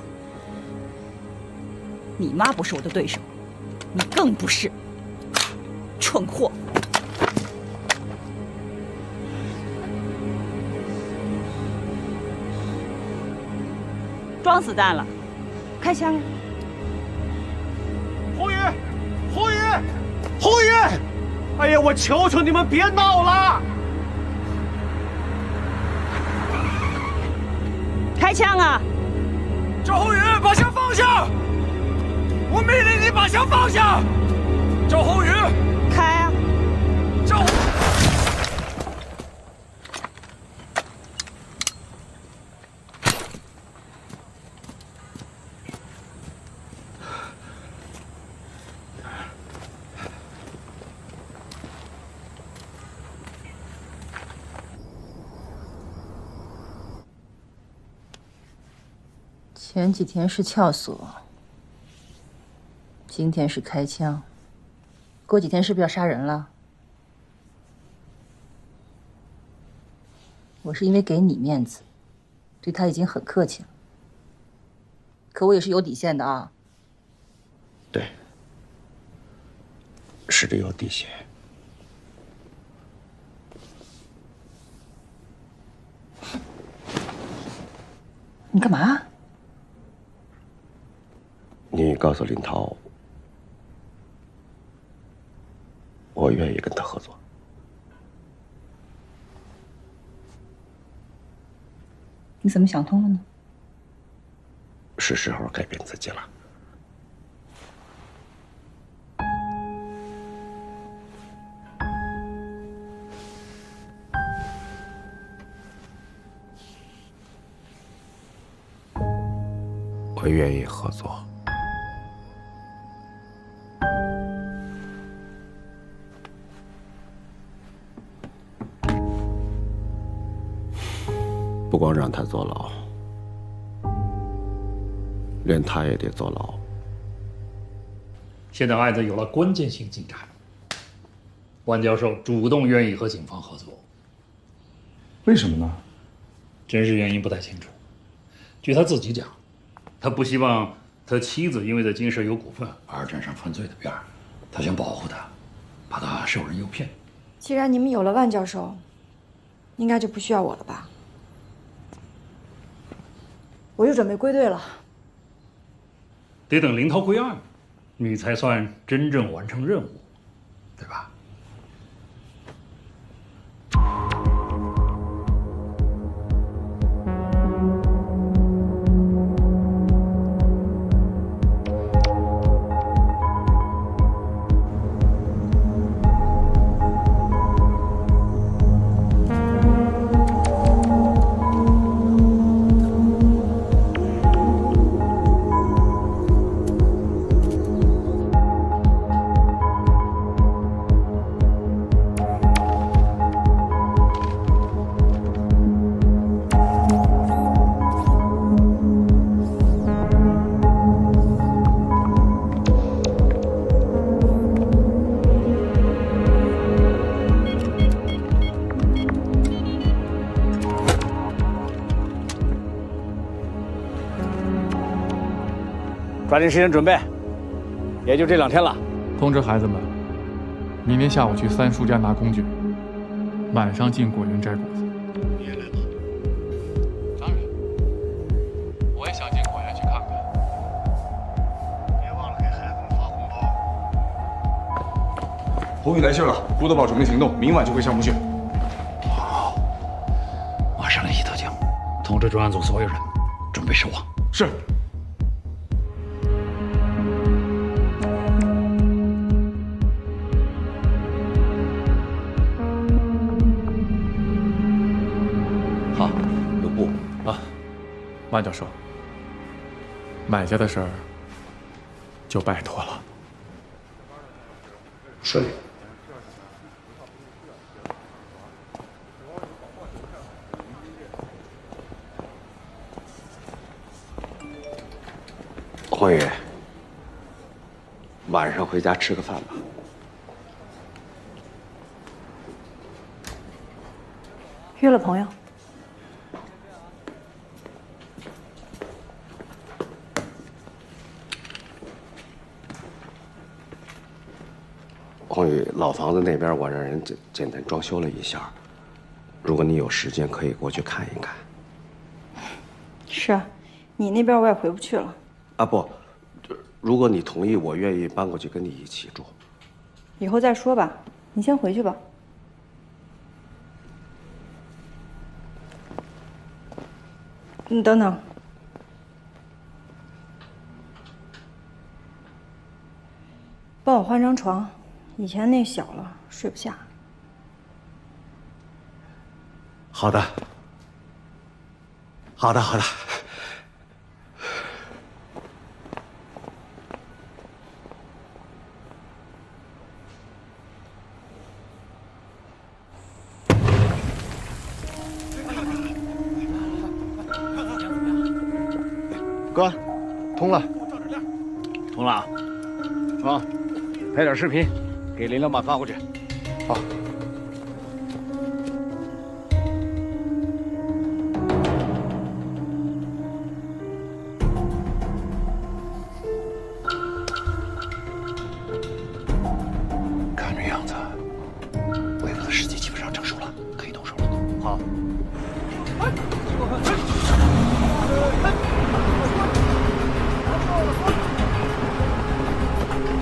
S12: 你妈不是我的对手，你更不是。蠢货！装子弹了，开枪呀！
S13: 红宇，红宇，红宇！哎呀，我求求你们别闹了！
S12: 开枪啊！
S13: 赵宏宇，把枪放下！我命令你把枪放下！赵宏宇，
S12: 开啊！
S13: 赵。
S19: 前几天是撬锁，今天是开枪，过几天是不是要杀人了？我是因为给你面子，对他已经很客气了，可我也是有底线的啊。
S11: 对，是得有底线。
S19: 你干嘛？
S11: 你告诉林涛，我愿意跟他合作。
S19: 你怎么想通了呢？
S11: 是时候改变自己了。我愿意合作。不光让他坐牢，连他也得坐牢。
S16: 现在案子有了关键性进展，万教授主动愿意和警方合作。
S1: 为什么呢？
S16: 真实原因不太清楚。据他自己讲，他不希望他妻子因为在金氏有股份而沾上犯罪的边儿，他想保护她，怕她受人诱骗。
S10: 既然你们有了万教授，应该就不需要我了吧？我就准备归队了。
S16: 得等林涛归案，你才算真正完成任务，对吧？
S9: 抓紧时间准备，也就这2天了。
S14: 通知孩子们，明天下午去三叔家拿工具，晚上进果园摘果子。
S9: 你也来吗？
S14: 当然，我也想进果园去看看。
S9: 别忘了给孩子们发红包。
S1: 红宇来信了，郭德宝准备行动，明晚就会上墓去。
S9: 好。
S16: 通知专案组所有人，准备收网。
S1: 是。
S11: 好，有布
S14: 啊，万教授，买家的事儿就拜托了。
S6: 顺利。
S13: 黄宇，晚上回家吃个饭吧。
S10: 约了朋友。
S13: 黄宇，老房子那边我让人简单装修了一下，如果你有时间，可以过去看一看。
S10: 是啊，你那边我也回不去了。
S13: 啊不，如果你同意，我愿意搬过去跟你一起住。
S10: 以后再说吧，你先回去吧。你等等，帮我换张床，以前那小了，睡不下。
S13: 好的，好的，好的。
S9: 哥，通了，通了啊！啊，拍点视频，给林老板发过去。
S14: 好。
S9: 看这样子，魏府的事情基本上成熟了，可以动手了。好。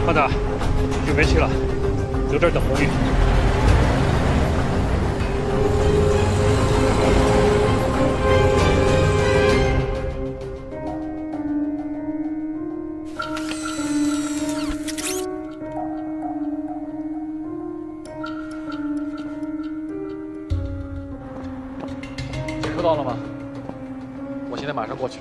S16: 胖子，就别去了，留这儿等红玉。
S14: 收到了吗？我现在马上过去。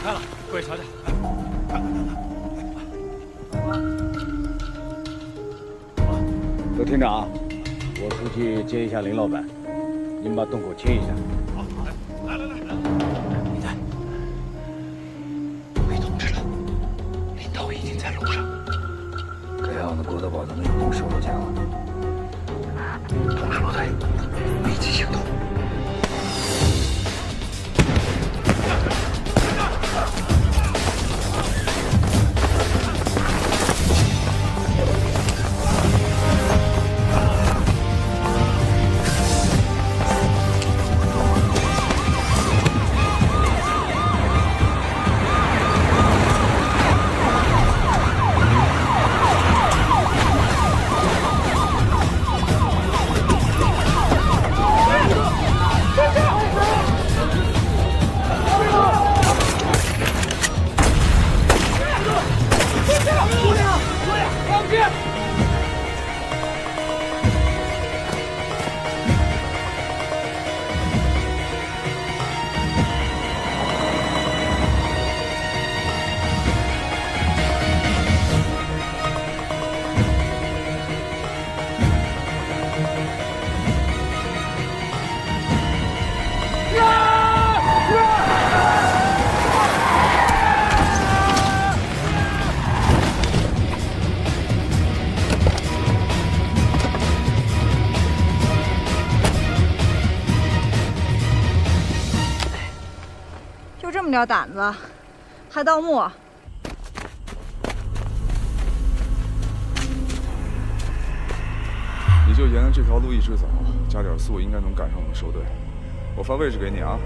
S16: 开了，各位瞧瞧。
S9: 刘厅长，我出去接一下林老板，您把洞口清一下。
S16: 好，来。
S9: 你在。被通知了，领导已经在路上。
S6: 这样子，郭德宝就能有空收到钱了。
S9: 通知部队，立即行动。
S19: 这么点胆子，还盗墓？
S1: 你就沿着这条路一直走，加点速，应该能赶上我们收队。我发位置给你啊。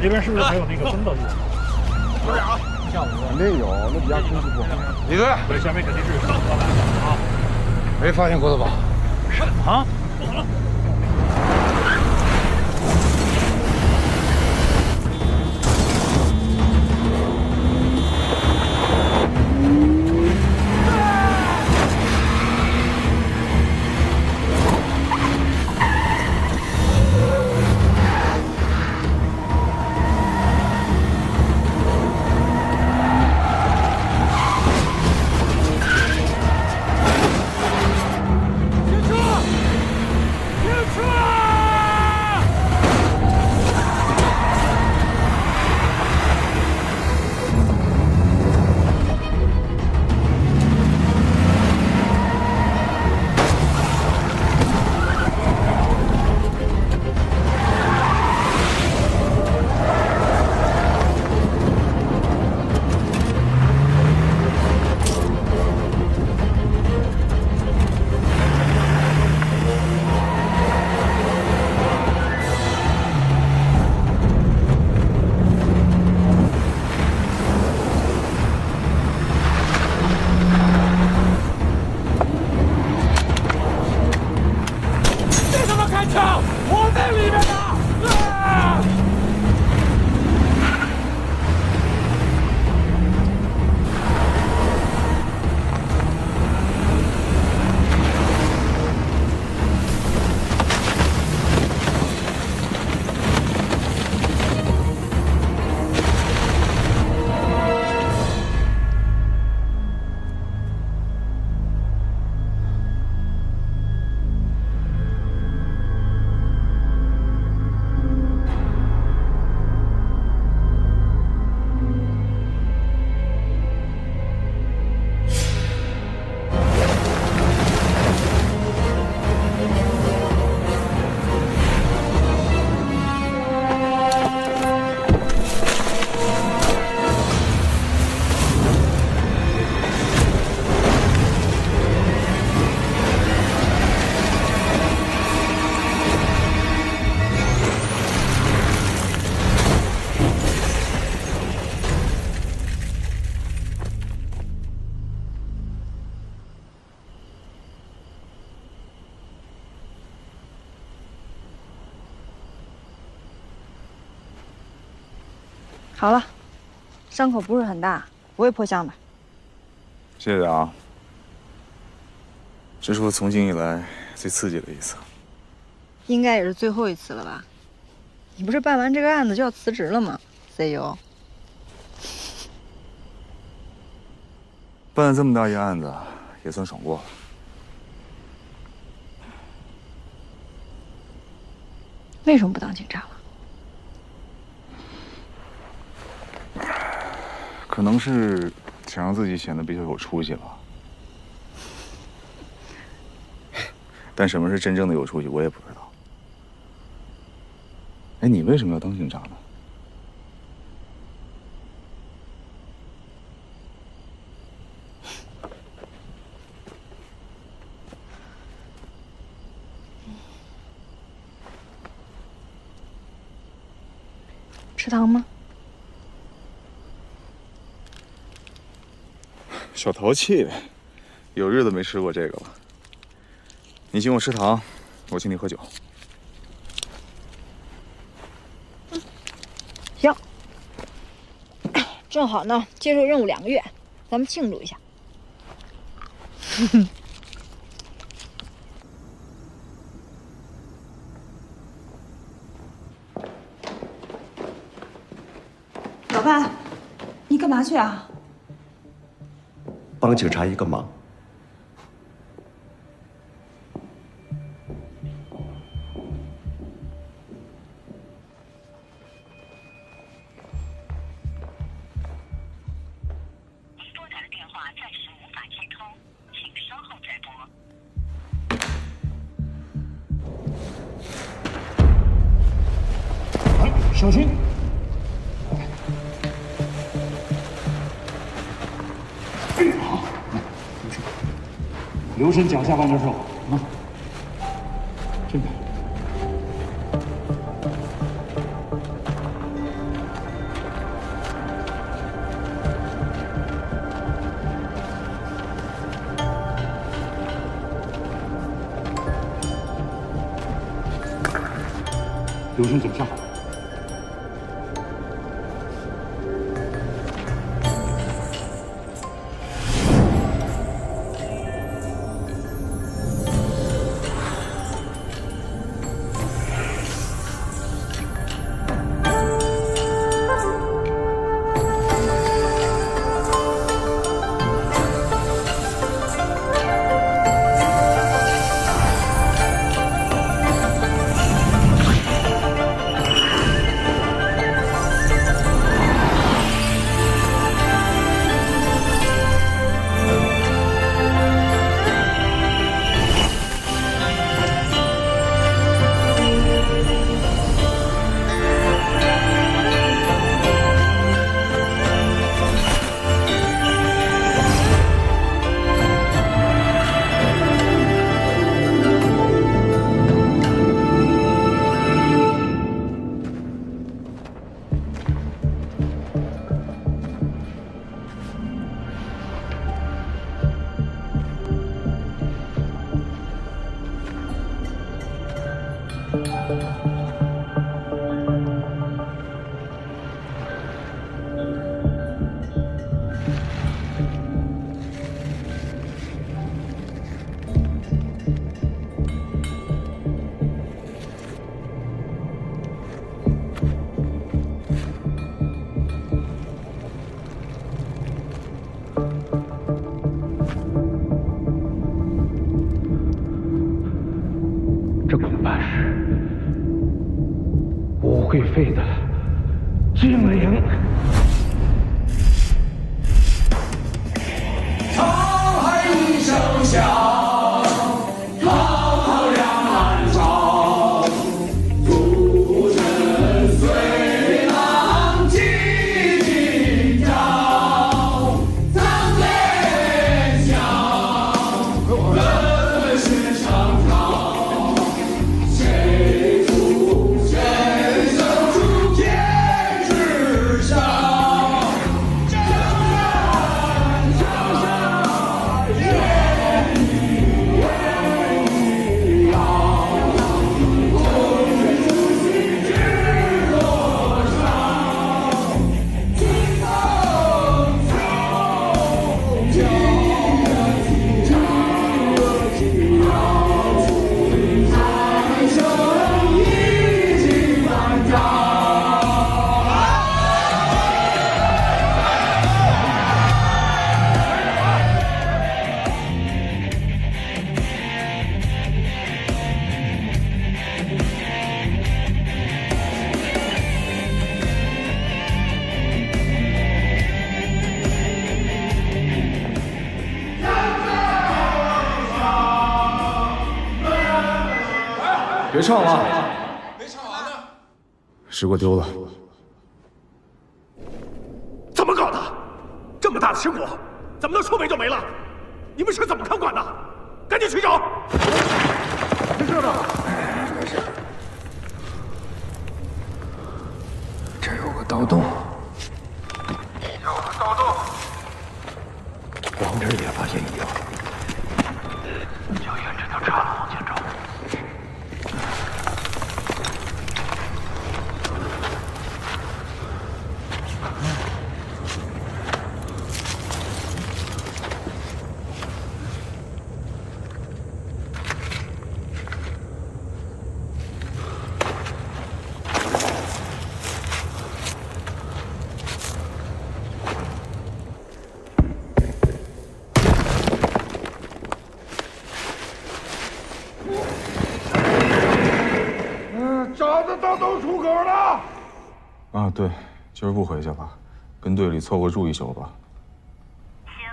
S16: 这边是不是还有那个风道路？
S1: 有点啊，
S16: 下午
S4: 没有，那底下空气不好。
S1: 李队，
S16: 下面肯定是有老板啊。
S4: 没发现郭德宝。
S16: 什么？不好了！
S10: 好了，伤口不是很大，不会破相的。
S1: 谢谢啊，这是我从警以来最刺激的一次。
S10: 应该也是最后一次了吧？你不是办完这个案子就要辞职了吗 ？CEO。
S1: 办了这么大一个案子，也算爽过了。
S10: 为什么不当警察了？
S1: 可能是想让自己显得比较有出息吧。但什么是真正的有出息，我也不知道。哎，你为什么要当警察呢？
S10: 吃糖吗？
S1: 小淘气，有日子没吃过这个了。你请我吃糖，我请你喝酒。
S10: 行，正好呢，接受任务2个月，咱们庆祝一下。
S12: 老伴，你干嘛去啊？
S13: 帮警察一个忙。
S16: 小心！好，留神脚下半截手啊！这边。
S4: 流程怎么样？
S9: 这恐怕是武会废的禁令。
S20: 沧海一声响，浩洋暗潮，诸神随浪起今朝，苍天响，本是长潮。谁生出天之上？
S1: 别唱了，石锅丢了。
S13: 怎么搞的？这么大的石鼓，怎么能说没就没了？你们是怎么看管的？赶紧去找！没事吧？
S6: 没事。这有个盗洞。
S13: 往这儿也发现异样。
S20: 就沿这条岔路往前找。
S4: 找得到洞出口了。
S1: 啊，对，今儿不回去了，跟队里凑合住一宿吧。
S2: 行，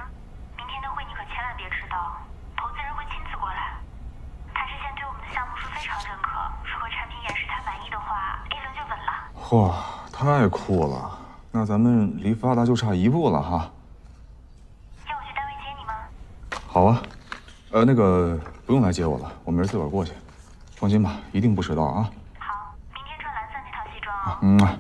S2: 明天的会你可千万别迟到，投资人会亲自过来。他之前对我们的项目是非常认可，如果产品演示他满意的话，A 轮就稳了。
S1: 嚯，太酷了！那咱们离发达就差一步了哈。
S2: 要我去单位接你吗？
S1: 好啊，那个不用来接我了，我明儿自个儿过去。放心吧，一定不迟到啊。
S2: 好，明天穿蓝色那套西装哦。
S1: 嗯。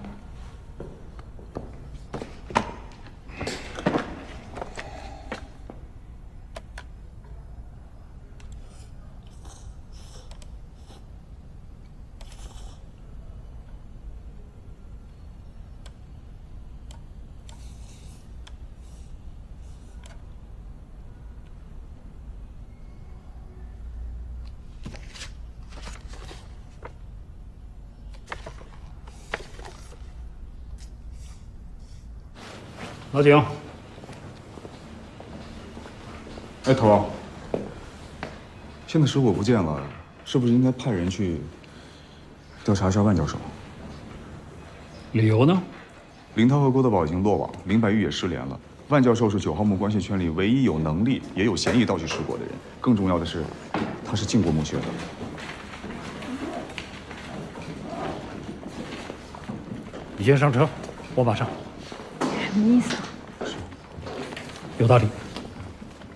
S16: 老井。
S1: 哎，头，现在水果不见了，是不是应该派人去调查一下万教授？
S16: 理由呢？
S1: 林涛和郭德宝已经落网，林白玉也失联了。万教授是9号墓关系圈里唯一有能力也有嫌疑盗取水果的人。更重要的是，他是进过墓穴的。
S16: 你先上车，我马上。
S5: 什么意思啊？
S16: 有道理。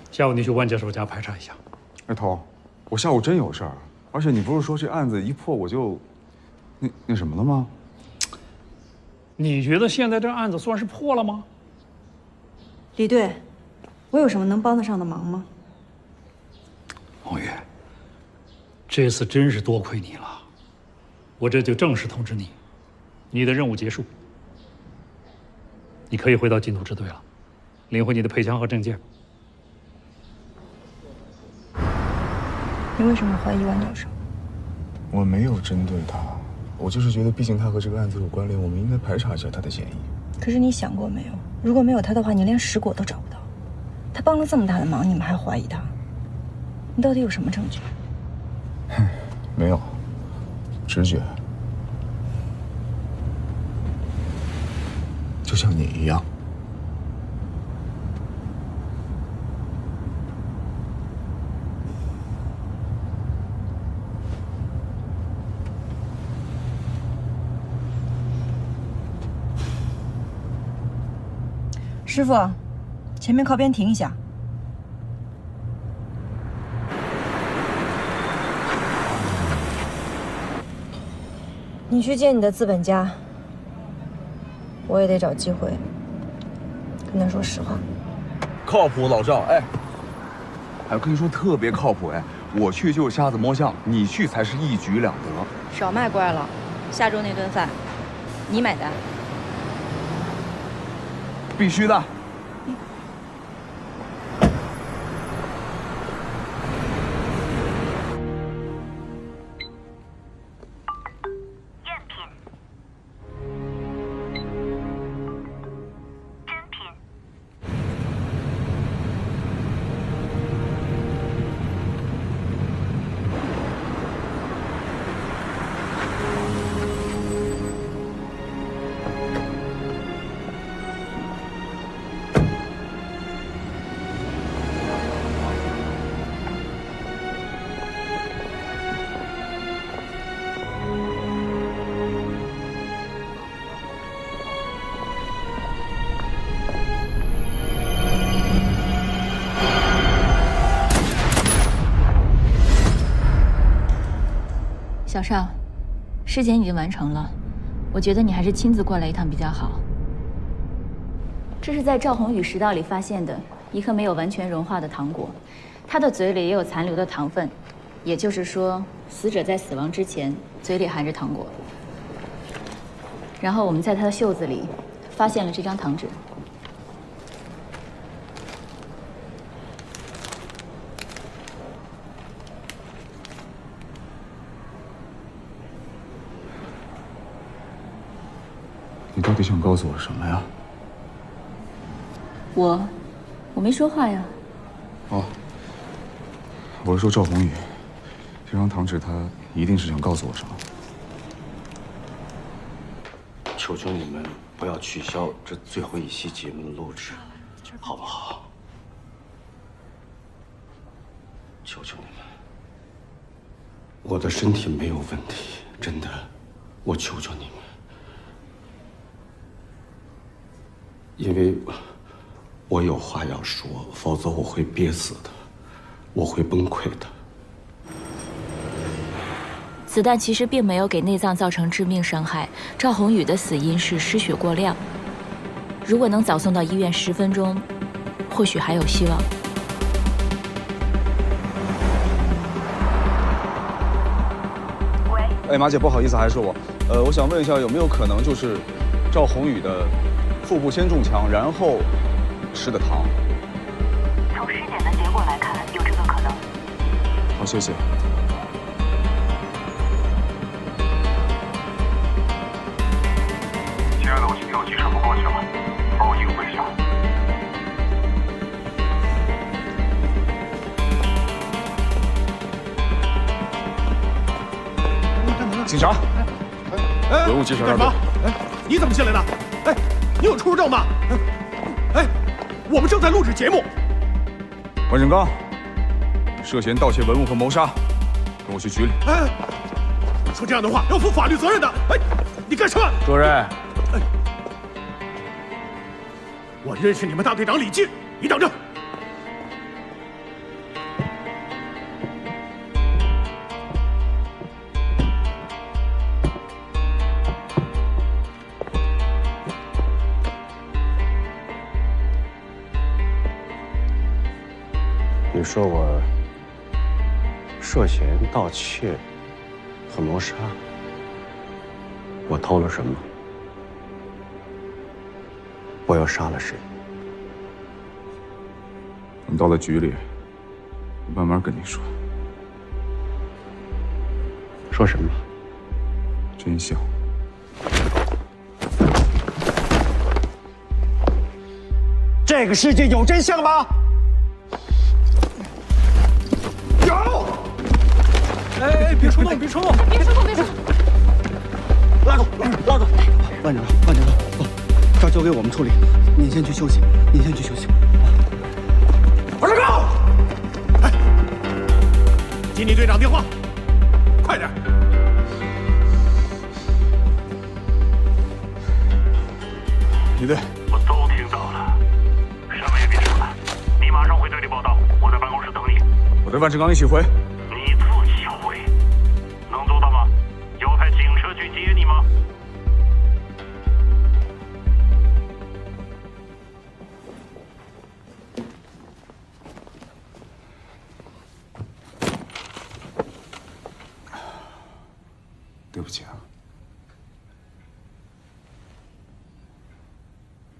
S16: 下午你去万教授家排查一下。
S1: 哎，头，我下午真有事儿，而且你不是说这案子一破我就那什么了吗？
S16: 你觉得现在这案子算是破了吗？
S10: 李队，我有什么能帮得上的忙吗？
S16: 王宇，这次真是多亏你了，我这就正式通知你，你的任务结束，你可以回到禁毒支队了，领回你的配枪和证件。
S5: 你为什么怀疑万教授？
S1: 我没有针对他，我就是觉得，毕竟他和这个案子有关联，我们应该排查一下他的嫌疑。
S5: 可是你想过没有，如果没有他的话，你连石果都找不到。他帮了这么大的忙，你们还怀疑他？你到底有什么证据？
S1: 没有，直觉，就像你一样。
S10: 师傅，前面靠边停一下。你去见你的资本家，我也得找机会跟他说实话。
S1: 靠谱，老赵，哎，我跟你说特别靠谱，哎，我去就是瞎子摸象，你去才是一举两得。
S10: 少卖乖了，下周那顿饭你买单。
S1: 必须的。
S15: 小邵，尸检已经完成了，我觉得你还是亲自过来一趟比较好。这是在赵宏宇食道里发现的一颗没有完全融化的糖果，他的嘴里也有残留的糖分，也就是说，死者在死亡之前嘴里含着糖果。然后我们在他的袖子里发现了这张糖纸。
S1: 你到底想告诉我什么呀？
S15: 我没说话呀。
S1: 哦，我是说赵宏宇，这张糖纸他一定是想告诉我什么。
S11: 求求你们不要取消这最后一期节目的录制，好不好？求求你们，我的身体没有问题，真的，我求求你们。因为我有话要说，否则我会憋死的，我会崩溃的。
S15: 子弹其实并没有给内脏造成致命伤害，赵宏宇的死因是失血过量。如果能早送到医院10分钟，或许还有希望。
S1: 喂，哎，马姐，不好意思，还是我，我想问一下，有没有可能就是赵宏宇的腹部先中枪，然后吃的糖？
S2: 从尸检的结果来看，有这个可能。
S1: 好，谢谢。
S4: 亲爱的，我今天有急事不过去了，帮我应付一下。
S1: 警察，文物介绍
S9: 干什么？哎，你怎么进来的？哎，你有出入证吗？哎，我们正在录制节目。
S1: 万振刚，涉嫌盗窃文物和谋杀，跟我去局里。
S9: 哎，说这样的话要负法律责任的。哎，你干什么？
S8: 主任，
S9: 哎，我认识你们大队长李进，你等着。
S13: 你说我涉嫌盗窃和谋杀，我偷了什么？我又杀了谁？
S1: 等到了局里，我慢慢跟你说。
S13: 说什么？
S1: 真相。
S9: 这个世界有真相吗？有！哎，别冲动，别冲动，
S15: 别冲动，别冲动！
S9: 拉住，拉住！万长，走，这儿交给我们处理，您先去休息，您先去休息。万长刚，哎，接你队长电话，快点！
S1: 李队，
S20: 我都听到了，什么也别说了，你马上回队里报道，我在办公室等你。
S1: 我带万振刚一起回。
S20: 你自己回，能做到吗？要派警车去接你吗？
S1: 对不起啊。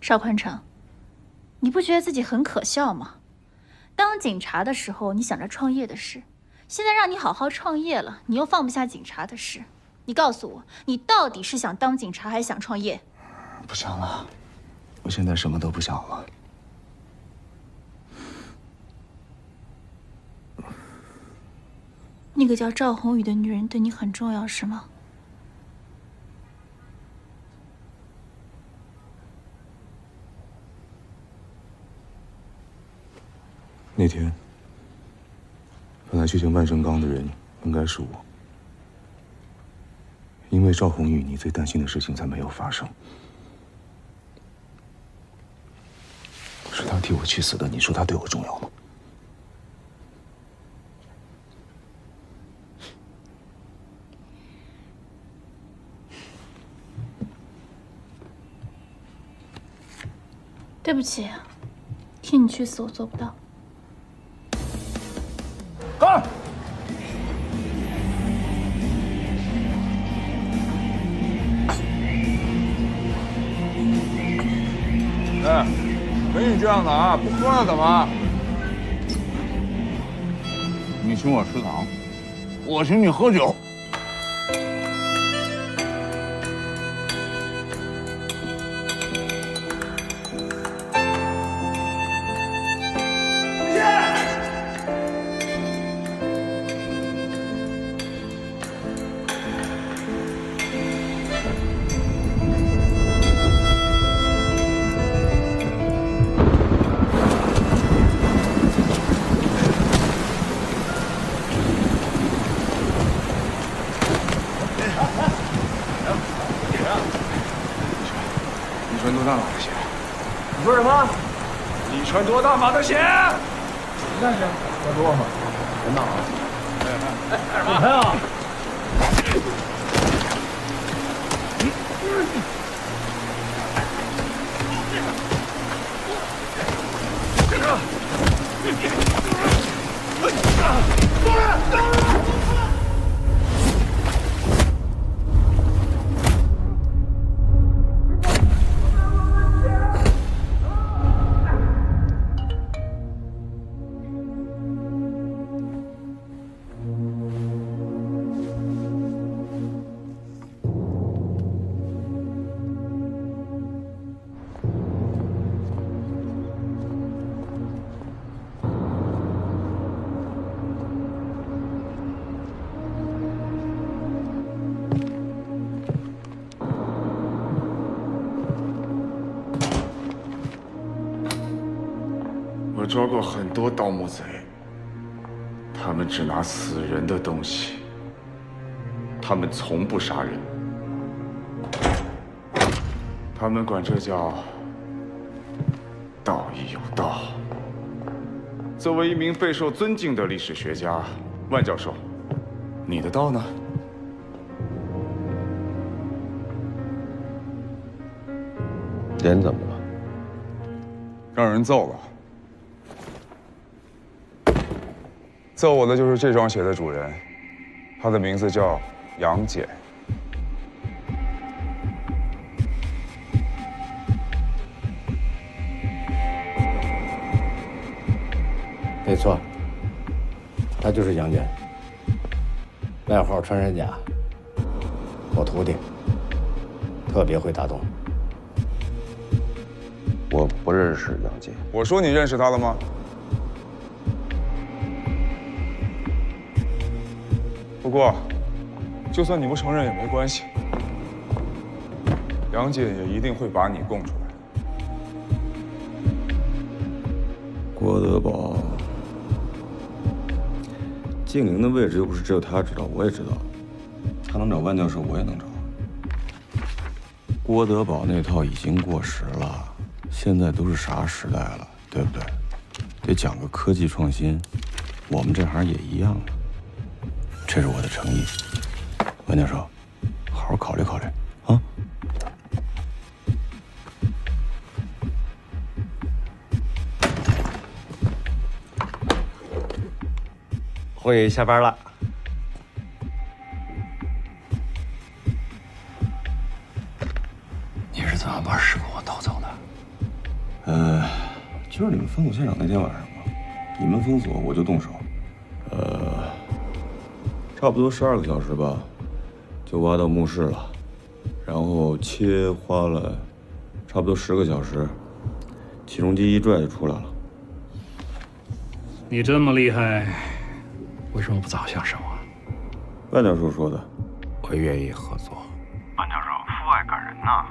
S15: 邵宽成，你不觉得自己很可笑吗？当警察的时候，你想着创业的事，现在让你好好创业了，你又放不下警察的事。你告诉我，你到底是想当警察还是想创业？
S21: 不想了，我现在什么都不想了。
S15: 那个叫赵宏宇的女人对你很重要，是吗？
S1: 那天，本来去见万振刚的人应该是我，因为赵宏宇，你最担心的事情才没有发生。是他替我去死的，你说他对我重要吗？
S15: 对不起，替你去死我做不到。
S1: 干！哎，没你这样的啊，不喝了怎么？你请我吃糖，我请你喝酒。你穿多大码的鞋？
S9: 你说什么？
S1: 你穿多大码的鞋？
S9: 那是穿多吗？别闹啊！
S1: 哎，
S9: 干什么呀？
S1: 抓过很多盗墓贼，他们只拿死人的东西，他们从不杀人，他们管这叫道义有道。作为一名备受尊敬的历史学家，万教授，你的道呢？
S11: 脸怎么了？
S1: 让人揍了。揍我的就是这双鞋的主人，他的名字叫杨戬。
S11: 没错，他就是杨戬，外号穿山甲，我徒弟，特别会打洞。我不认识杨戬。
S1: 我说你认识他了吗？不过，就算你不承认也没关系，杨戬也一定会把你供出来。
S7: 郭德宝，静灵的位置又不是只有他知道，我也知道。他能找万教授，我也能找。郭德宝那套已经过时了。现在都是啥时代了，对不对？得讲个科技创新，我们这行也一样的。这是我的诚意，万教授，好好考虑考虑啊。
S11: 红宇下班了。
S6: 你是怎么把尸跟我偷走的？
S7: 就是你们封锁现场那天晚上嘛，你们封锁我就动手，差不多12个小时吧，就挖到墓室了，然后切花了差不多10个小时，起重机一拽就出来了。
S16: 你这么厉害，为什么不早下手啊？
S7: 万教授说的，
S11: 我愿意合作。
S20: 万教授父爱感人呐。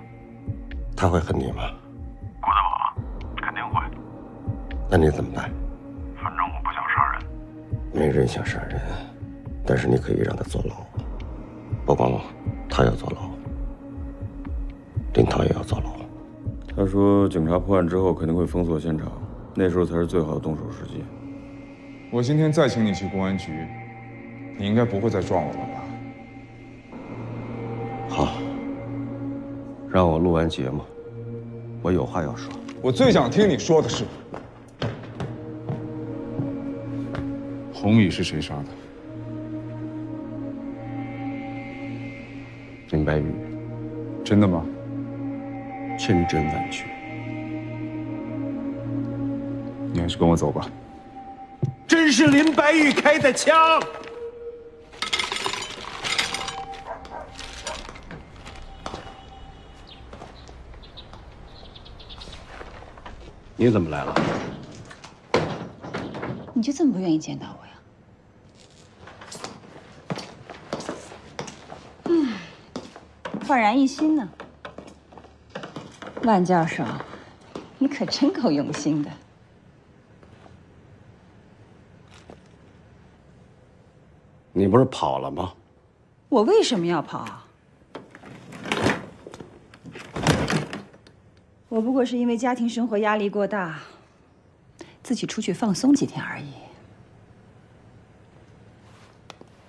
S11: 他会恨你吗？
S20: 郭德宝肯定会。
S11: 那你怎么办？
S20: 反正我不想杀人。
S11: 没人想杀人，但是你可以让他坐牢。不光他要坐牢，林涛也要坐牢。
S7: 他说警察破案之后肯定会封锁现场，那时候才是最好的动手时机。
S1: 我今天再请你去公安局，你应该不会再撞我了吧？
S11: 好，让我录完节目，我有话要说。
S1: 我最想听你说的是，红宇是谁杀的？
S11: 林白玉。
S1: 真的吗？
S11: 千真万确。
S1: 你还是跟我走吧。
S11: 真是林白玉开的枪！你怎么来了？
S5: 你就这么不愿意见到我呀？焕然一新呢。万教授，你可真够用心的。
S11: 你不是跑了吗？
S12: 我为什么要跑？我不过是因为家庭生活压力过大，自己出去放松几天而已。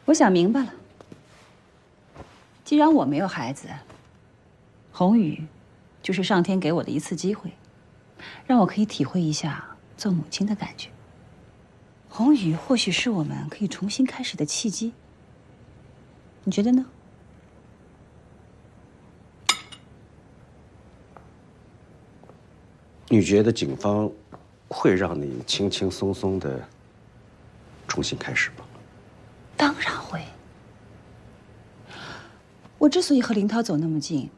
S12: 我想明白了，既然我没有孩子，宏宇就是上天给我的一次机会，让我可以体会一下做母亲的感觉。宏宇或许是我们可以重新开始的契机，你觉得呢？
S11: 你觉得警方会让你轻轻松松的重新开始吗？
S12: 当然会。我之所以和林涛走那么近，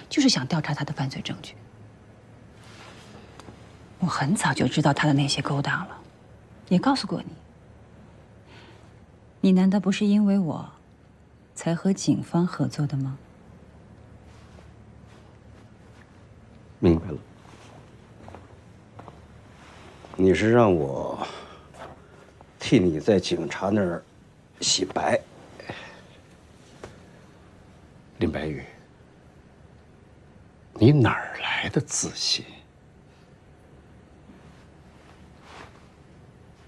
S12: 就是想调查他的犯罪证据。我很早就知道他的那些勾当了，也告诉过你。你难道不是因为我才和警方合作的吗？
S11: 明白了。
S13: 你是让我替你在警察那儿洗白，林白玉，你哪儿来的自信？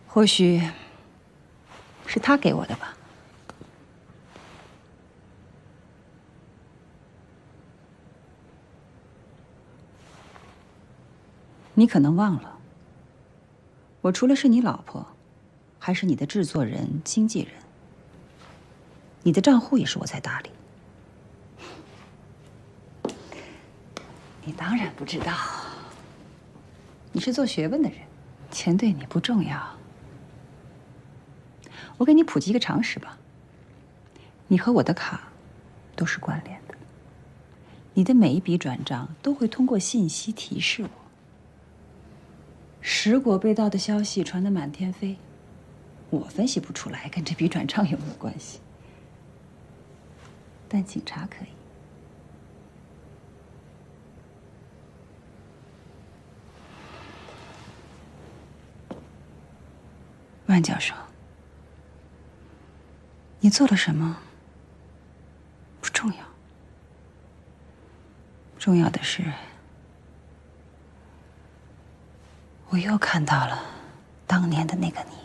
S5: 或许是他给我的吧。你可能忘了，我除了是你老婆，还是你的制作人、经纪人。你的账户也是我在打理。你当然不知道，你是做学问的人，钱对你不重要。我给你普及一个常识吧，你和我的卡都是关联的，你的每一笔转账都会通过信息提示我。石果被盗的消息传得满天飞，我分析不出来跟这笔转账有没有关系，但警察可以。万教授，你做了什么不重要，重要的是我又看到了当年的那个你。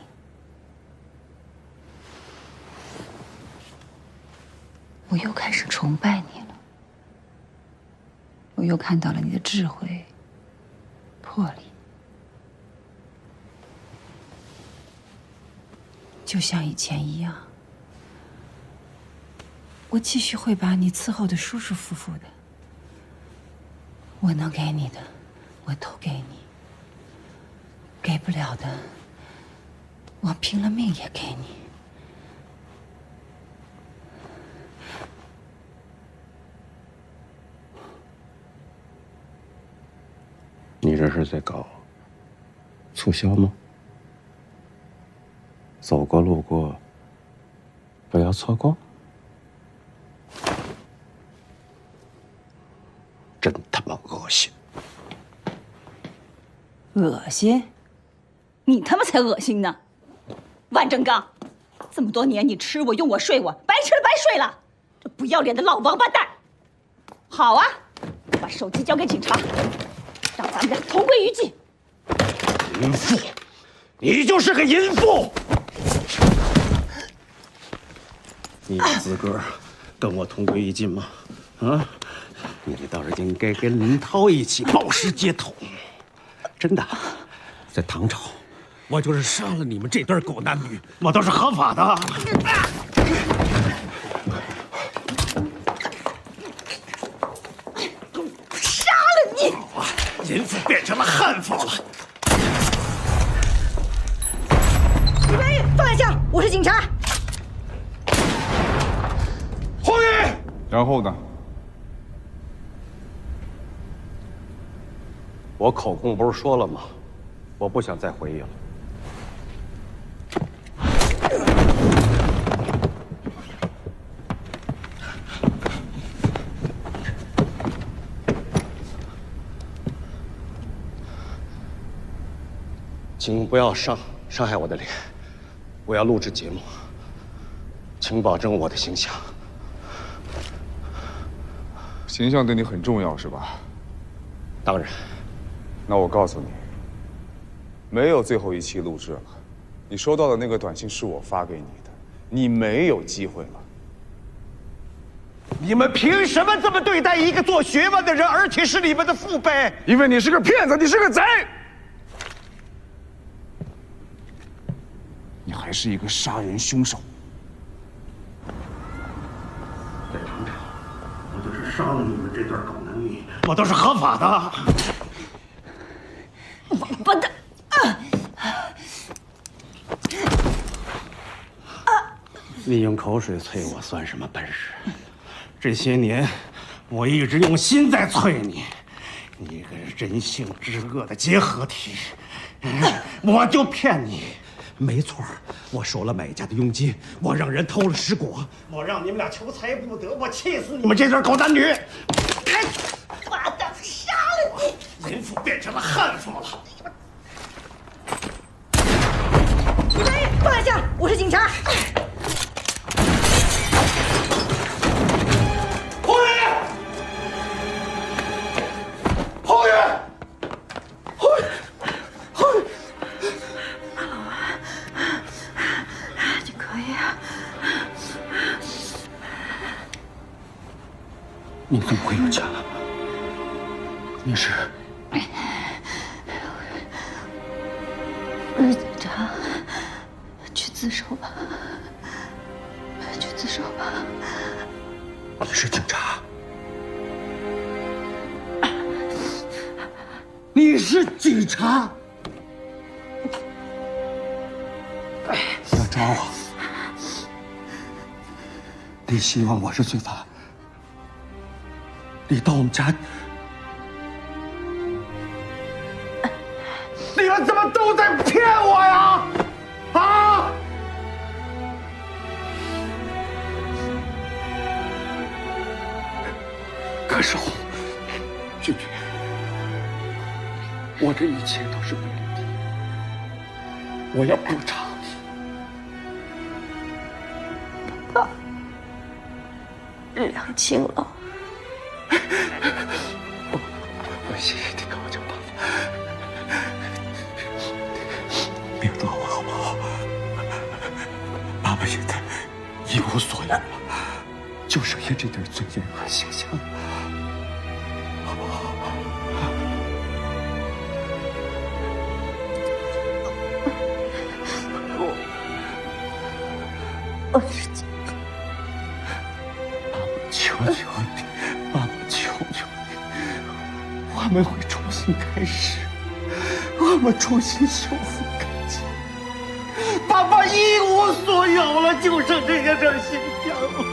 S5: 我又开始崇拜你了，我又看到了你的智慧、魄力。就像以前一样，我继续会把你伺候得舒舒服服的。我能给你的，我都给你；给不了的，我拼了命也给你。
S13: 你这是在搞促销吗？走过路过，不要错过。真他妈恶心！
S12: 恶心？你他妈才恶心呢！万正刚，这么多年你吃我、用我、睡我，白吃了白睡了，这不要脸的老王八蛋！好啊，把手机交给警察，让咱们俩同归于尽。
S13: 淫妇，你就是个淫妇！你有资格跟我同归于尽吗？啊，你倒是应该跟林涛一起暴尸街头。真的，在唐朝，我就是杀了你们这对狗男女，我都是合法的。
S12: 杀了你！
S13: 淫妇变成了悍妇了。
S10: 李白玉，放下枪，我是警察。
S1: 后羿，然后呢？
S13: 我口供不是说了吗？我不想再回忆了。请不要伤害我的脸，我要录制节目，请保证我的形象。
S1: 形象对你很重要是吧？
S13: 当然。
S1: 那我告诉你，没有最后一期录制了。你收到的那个短信是我发给你的，你没有机会了。
S4: 你们凭什么这么对待一个做学问的人，而且是你们的父辈？
S1: 因为你是个骗子，你是个贼，你还是一个杀人凶手。
S13: 在唐朝，我就是杀了你们这对狗男女，我都是合法的。
S12: 王八蛋！
S13: 你用口水催我算什么本事？这些年，我一直用心在催你。你个人性之恶的结合体，我就骗你。没错，我收了买家的佣金，我让人偷了石果，我让你们俩求财不得，我气死你们这对狗男女！
S12: 妈的，杀了你！
S13: 淫妇变成了悍妇了。
S10: 放下！我是警察。
S4: 后援！后援！后援！后援！
S5: 你可以啊。
S9: 你怎么会有枪？你是？
S5: 我是警察，去自首吧，去自首吧。
S9: 你是警察？你是警察？你要抓我？你希望我是罪犯？你到我们家？
S4: 你们怎么都在骗我呀？啊！
S9: 可是俊俊，我这一切都是为了你，我要补偿你。
S5: 爸，日良亲了。
S9: 我谢谢你跟我讲爸爸，别抓我好不好？爸爸现在一无所有了，就剩下这点尊严和形象，好不好？
S5: 我是警察。
S9: 爸爸，求求你，爸爸，求求你，我们会重新开始，我们重新修复感情。
S4: 爸爸一无所有了，就剩这个点形象了。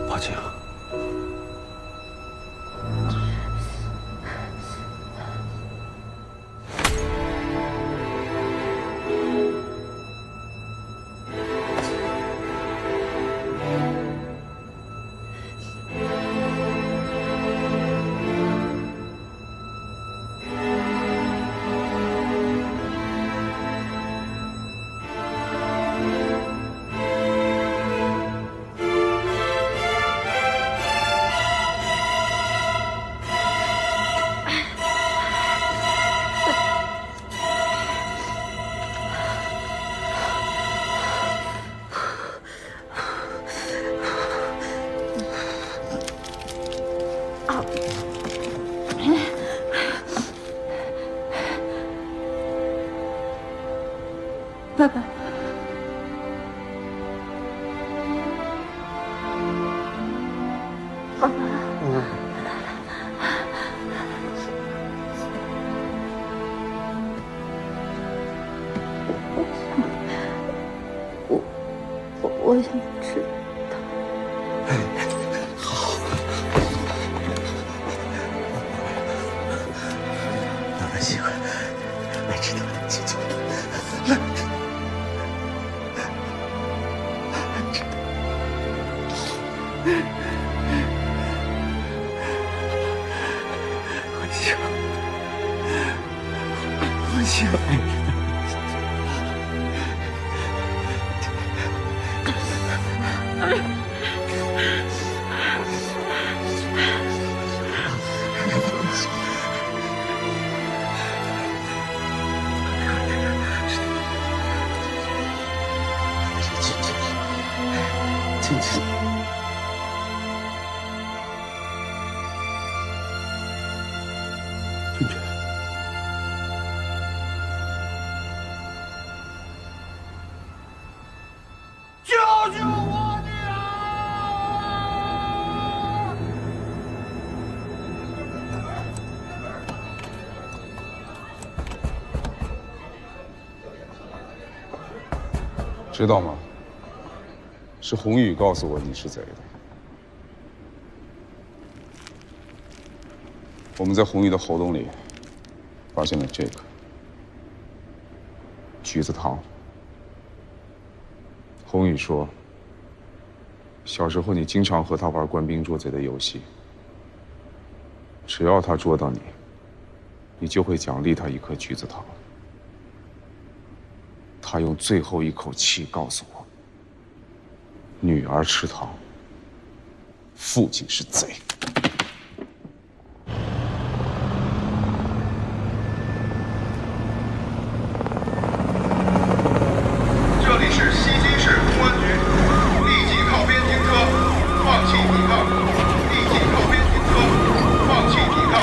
S9: 报警！
S5: 爸爸，爸爸，我想知道。
S9: 好，老百姓来知道我的亲戚，来知道。我想爱你。亲亲。俊俊，
S4: 救救我女儿！
S1: 知道吗？是宏宇告诉我你是贼的。我们在宏宇的喉咙里发现了这个橘子糖。宏宇说，小时候你经常和他玩官兵捉贼的游戏，只要他捉到你，你就会奖励他一颗橘子糖。他用最后一口气告诉我，女儿吃糖，父亲是贼。
S3: 这里是西京市公安局，立即靠边停车，放弃抵抗。立即靠边停车，放弃抵抗。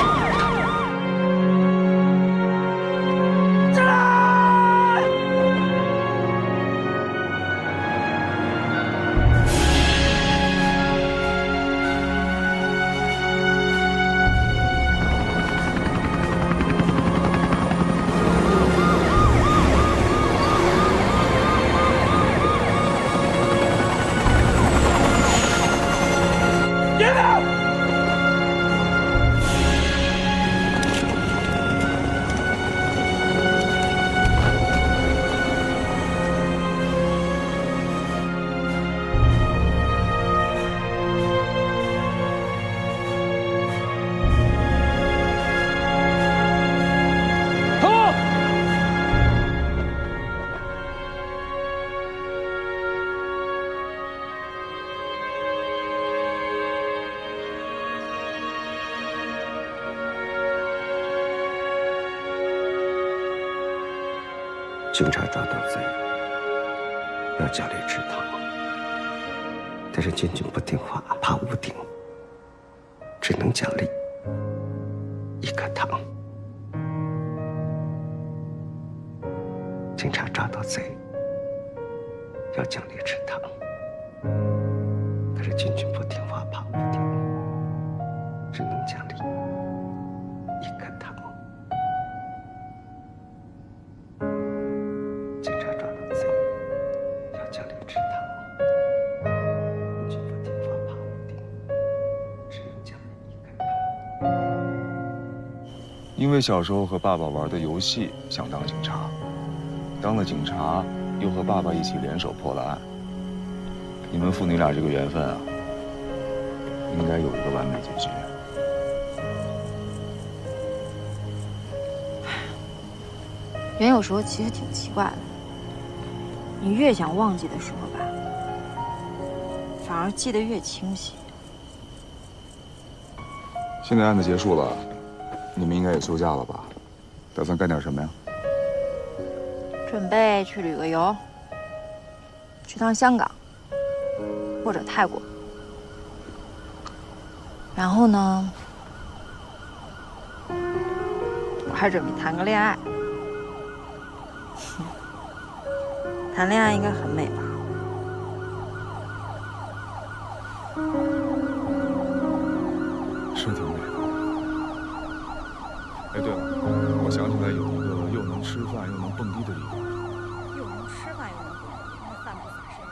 S11: 警察抓到贼，要家里吃糖，但是君君不听话，爬屋顶，只能奖励一颗糖。警察抓到贼，要奖励吃糖，但是君君不听话，爬屋顶，只能奖励一颗糖。警察抓到贼，要奖励吃糖，君君不听话，爬屋顶，只能奖励一颗糖。
S1: 因为小时候和爸爸玩的游戏想当警察，当了警察又和爸爸一起联手破了案。你们父女俩这个缘分啊，应该有一个完美结局。
S10: 人有时候其实挺奇怪的，你越想忘记的时候吧，反而记得越清晰。
S1: 现在案子结束了，你们应该也休假了吧？打算干点什么呀？
S10: 准备去旅个游，去趟香港或者泰国，然后呢，我还准备谈个恋爱。谈恋爱应该很美吧？
S1: 是挺美的。哎，对了，我想起来有一个又能吃饭又能蹦迪的地方。
S10: 又能吃饭又能蹦迪，那饭不洒身上。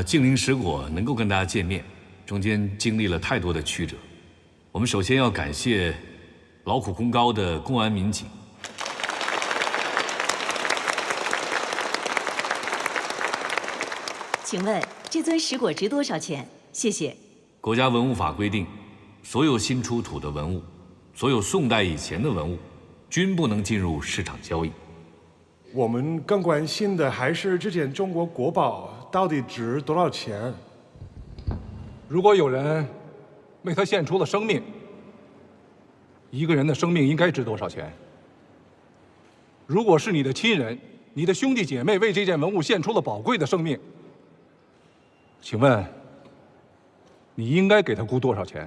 S22: 净灵石果能够跟大家见面，中间经历了太多的曲折。我们首先要感谢劳苦功高的公安民警。
S23: 请问这尊石果值多少钱？谢谢。
S22: 国家文物法规定，所有新出土的文物，所有宋代以前的文物，均不能进入市场交易。
S24: 我们更关心的还是这件中国国宝到底值多少钱。
S25: 如果有人为它献出了生命，一个人的生命应该值多少钱？如果是你的亲人、你的兄弟姐妹为这件文物献出了宝贵的生命，请问，你应该给他估多少钱？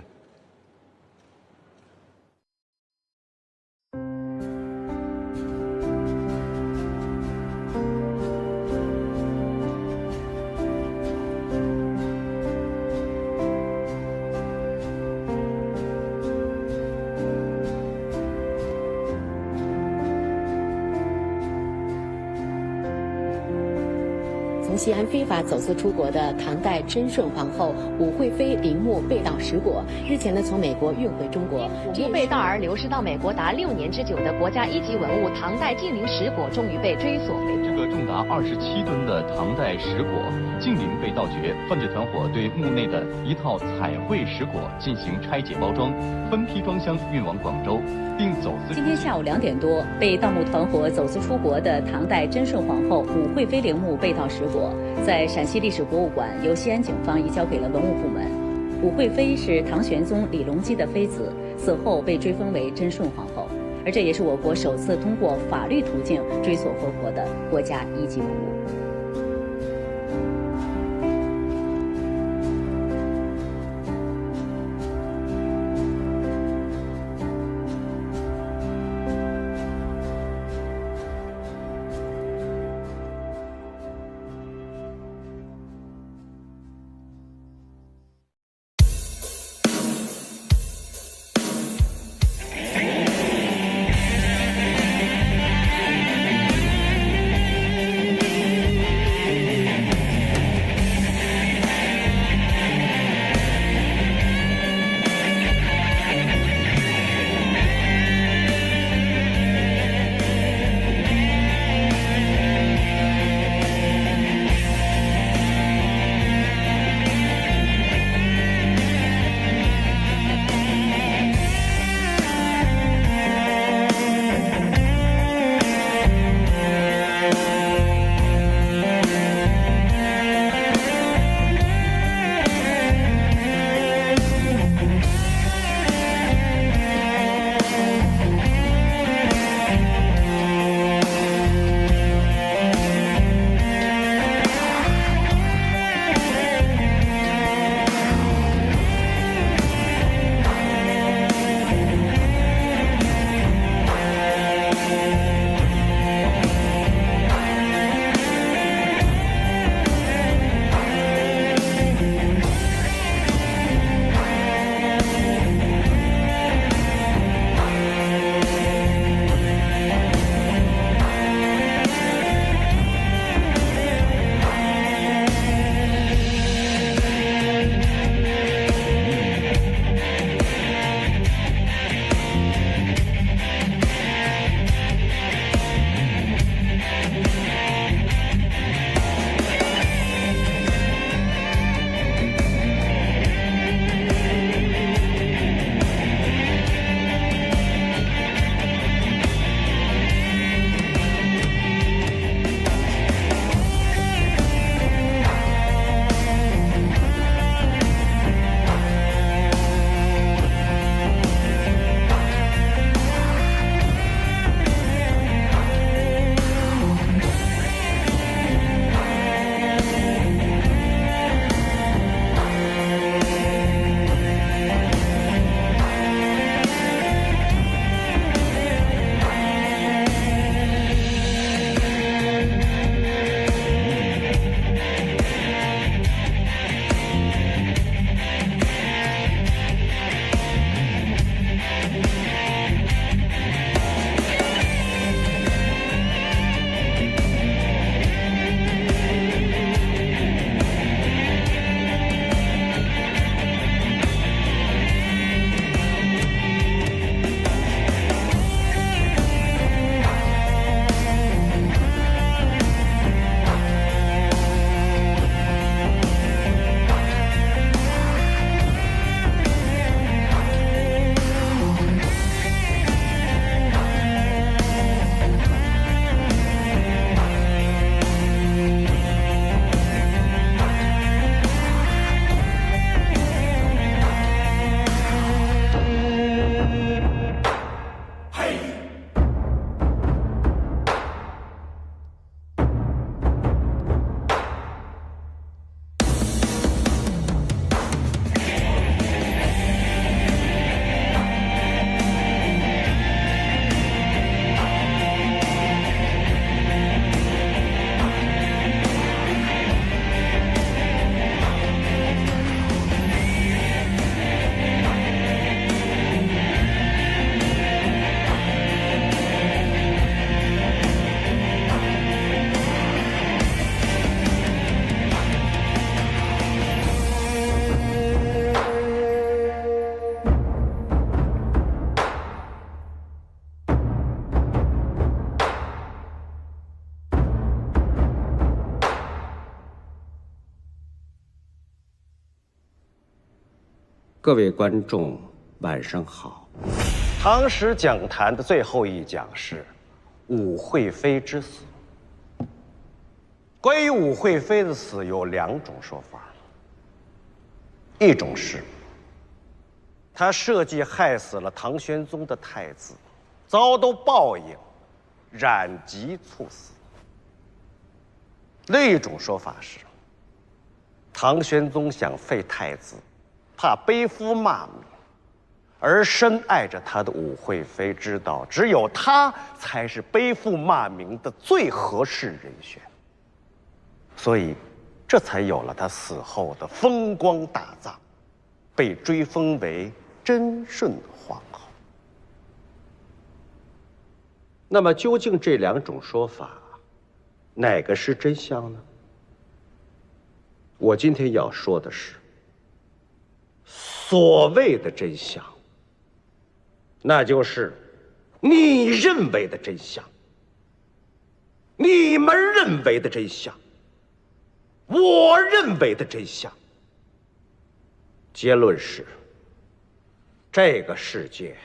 S2: 从西安非法走私出国的唐代贞顺皇后武惠妃陵墓被盗10果，日前呢从美国运回中国。
S14: 无被盗而流失到美国达6年之久的国家1级文物唐代晋陵石果，终于被追索回国。
S17: 这个重达27吨的唐代石果晋陵被盗掘，犯罪团伙对墓内的一套彩绘石果进行拆解包装，分批装箱运往广州，并走私。
S14: 今天下午2点多，被盗墓团伙走私出国的唐代贞顺皇后武惠妃陵墓被盗石果，在陕西历史博物馆由西安警方移交给了文物部门。武惠妃是唐玄宗李隆基的妃子，死后被追封为贞顺皇后，而这也是我国首次通过法律途径追索回国的国家1级文物。
S11: 各位观众，晚上好。唐史讲坛的最后一讲是武惠妃之死。关于武惠妃的死有2种说法，一种是她设计害死了唐玄宗的太子，遭到报应，染疾猝死；另一种说法是唐玄宗想废太子，怕背负骂名，而深爱着他的武惠妃知道，只有他才是背负骂名的最合适人选，所以这才有了他死后的风光大葬，被追封为贞顺皇后。那么，究竟这2种说法，哪个是真相呢？我今天要说的是，所谓的真相，那就是你认为的真相，你们认为的真相，我认为的真相。结论是，这个世界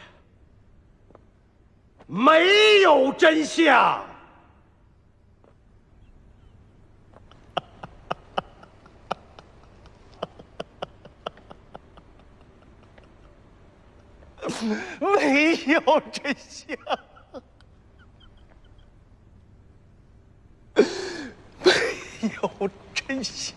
S11: 没有真相。没有真相，没有真相。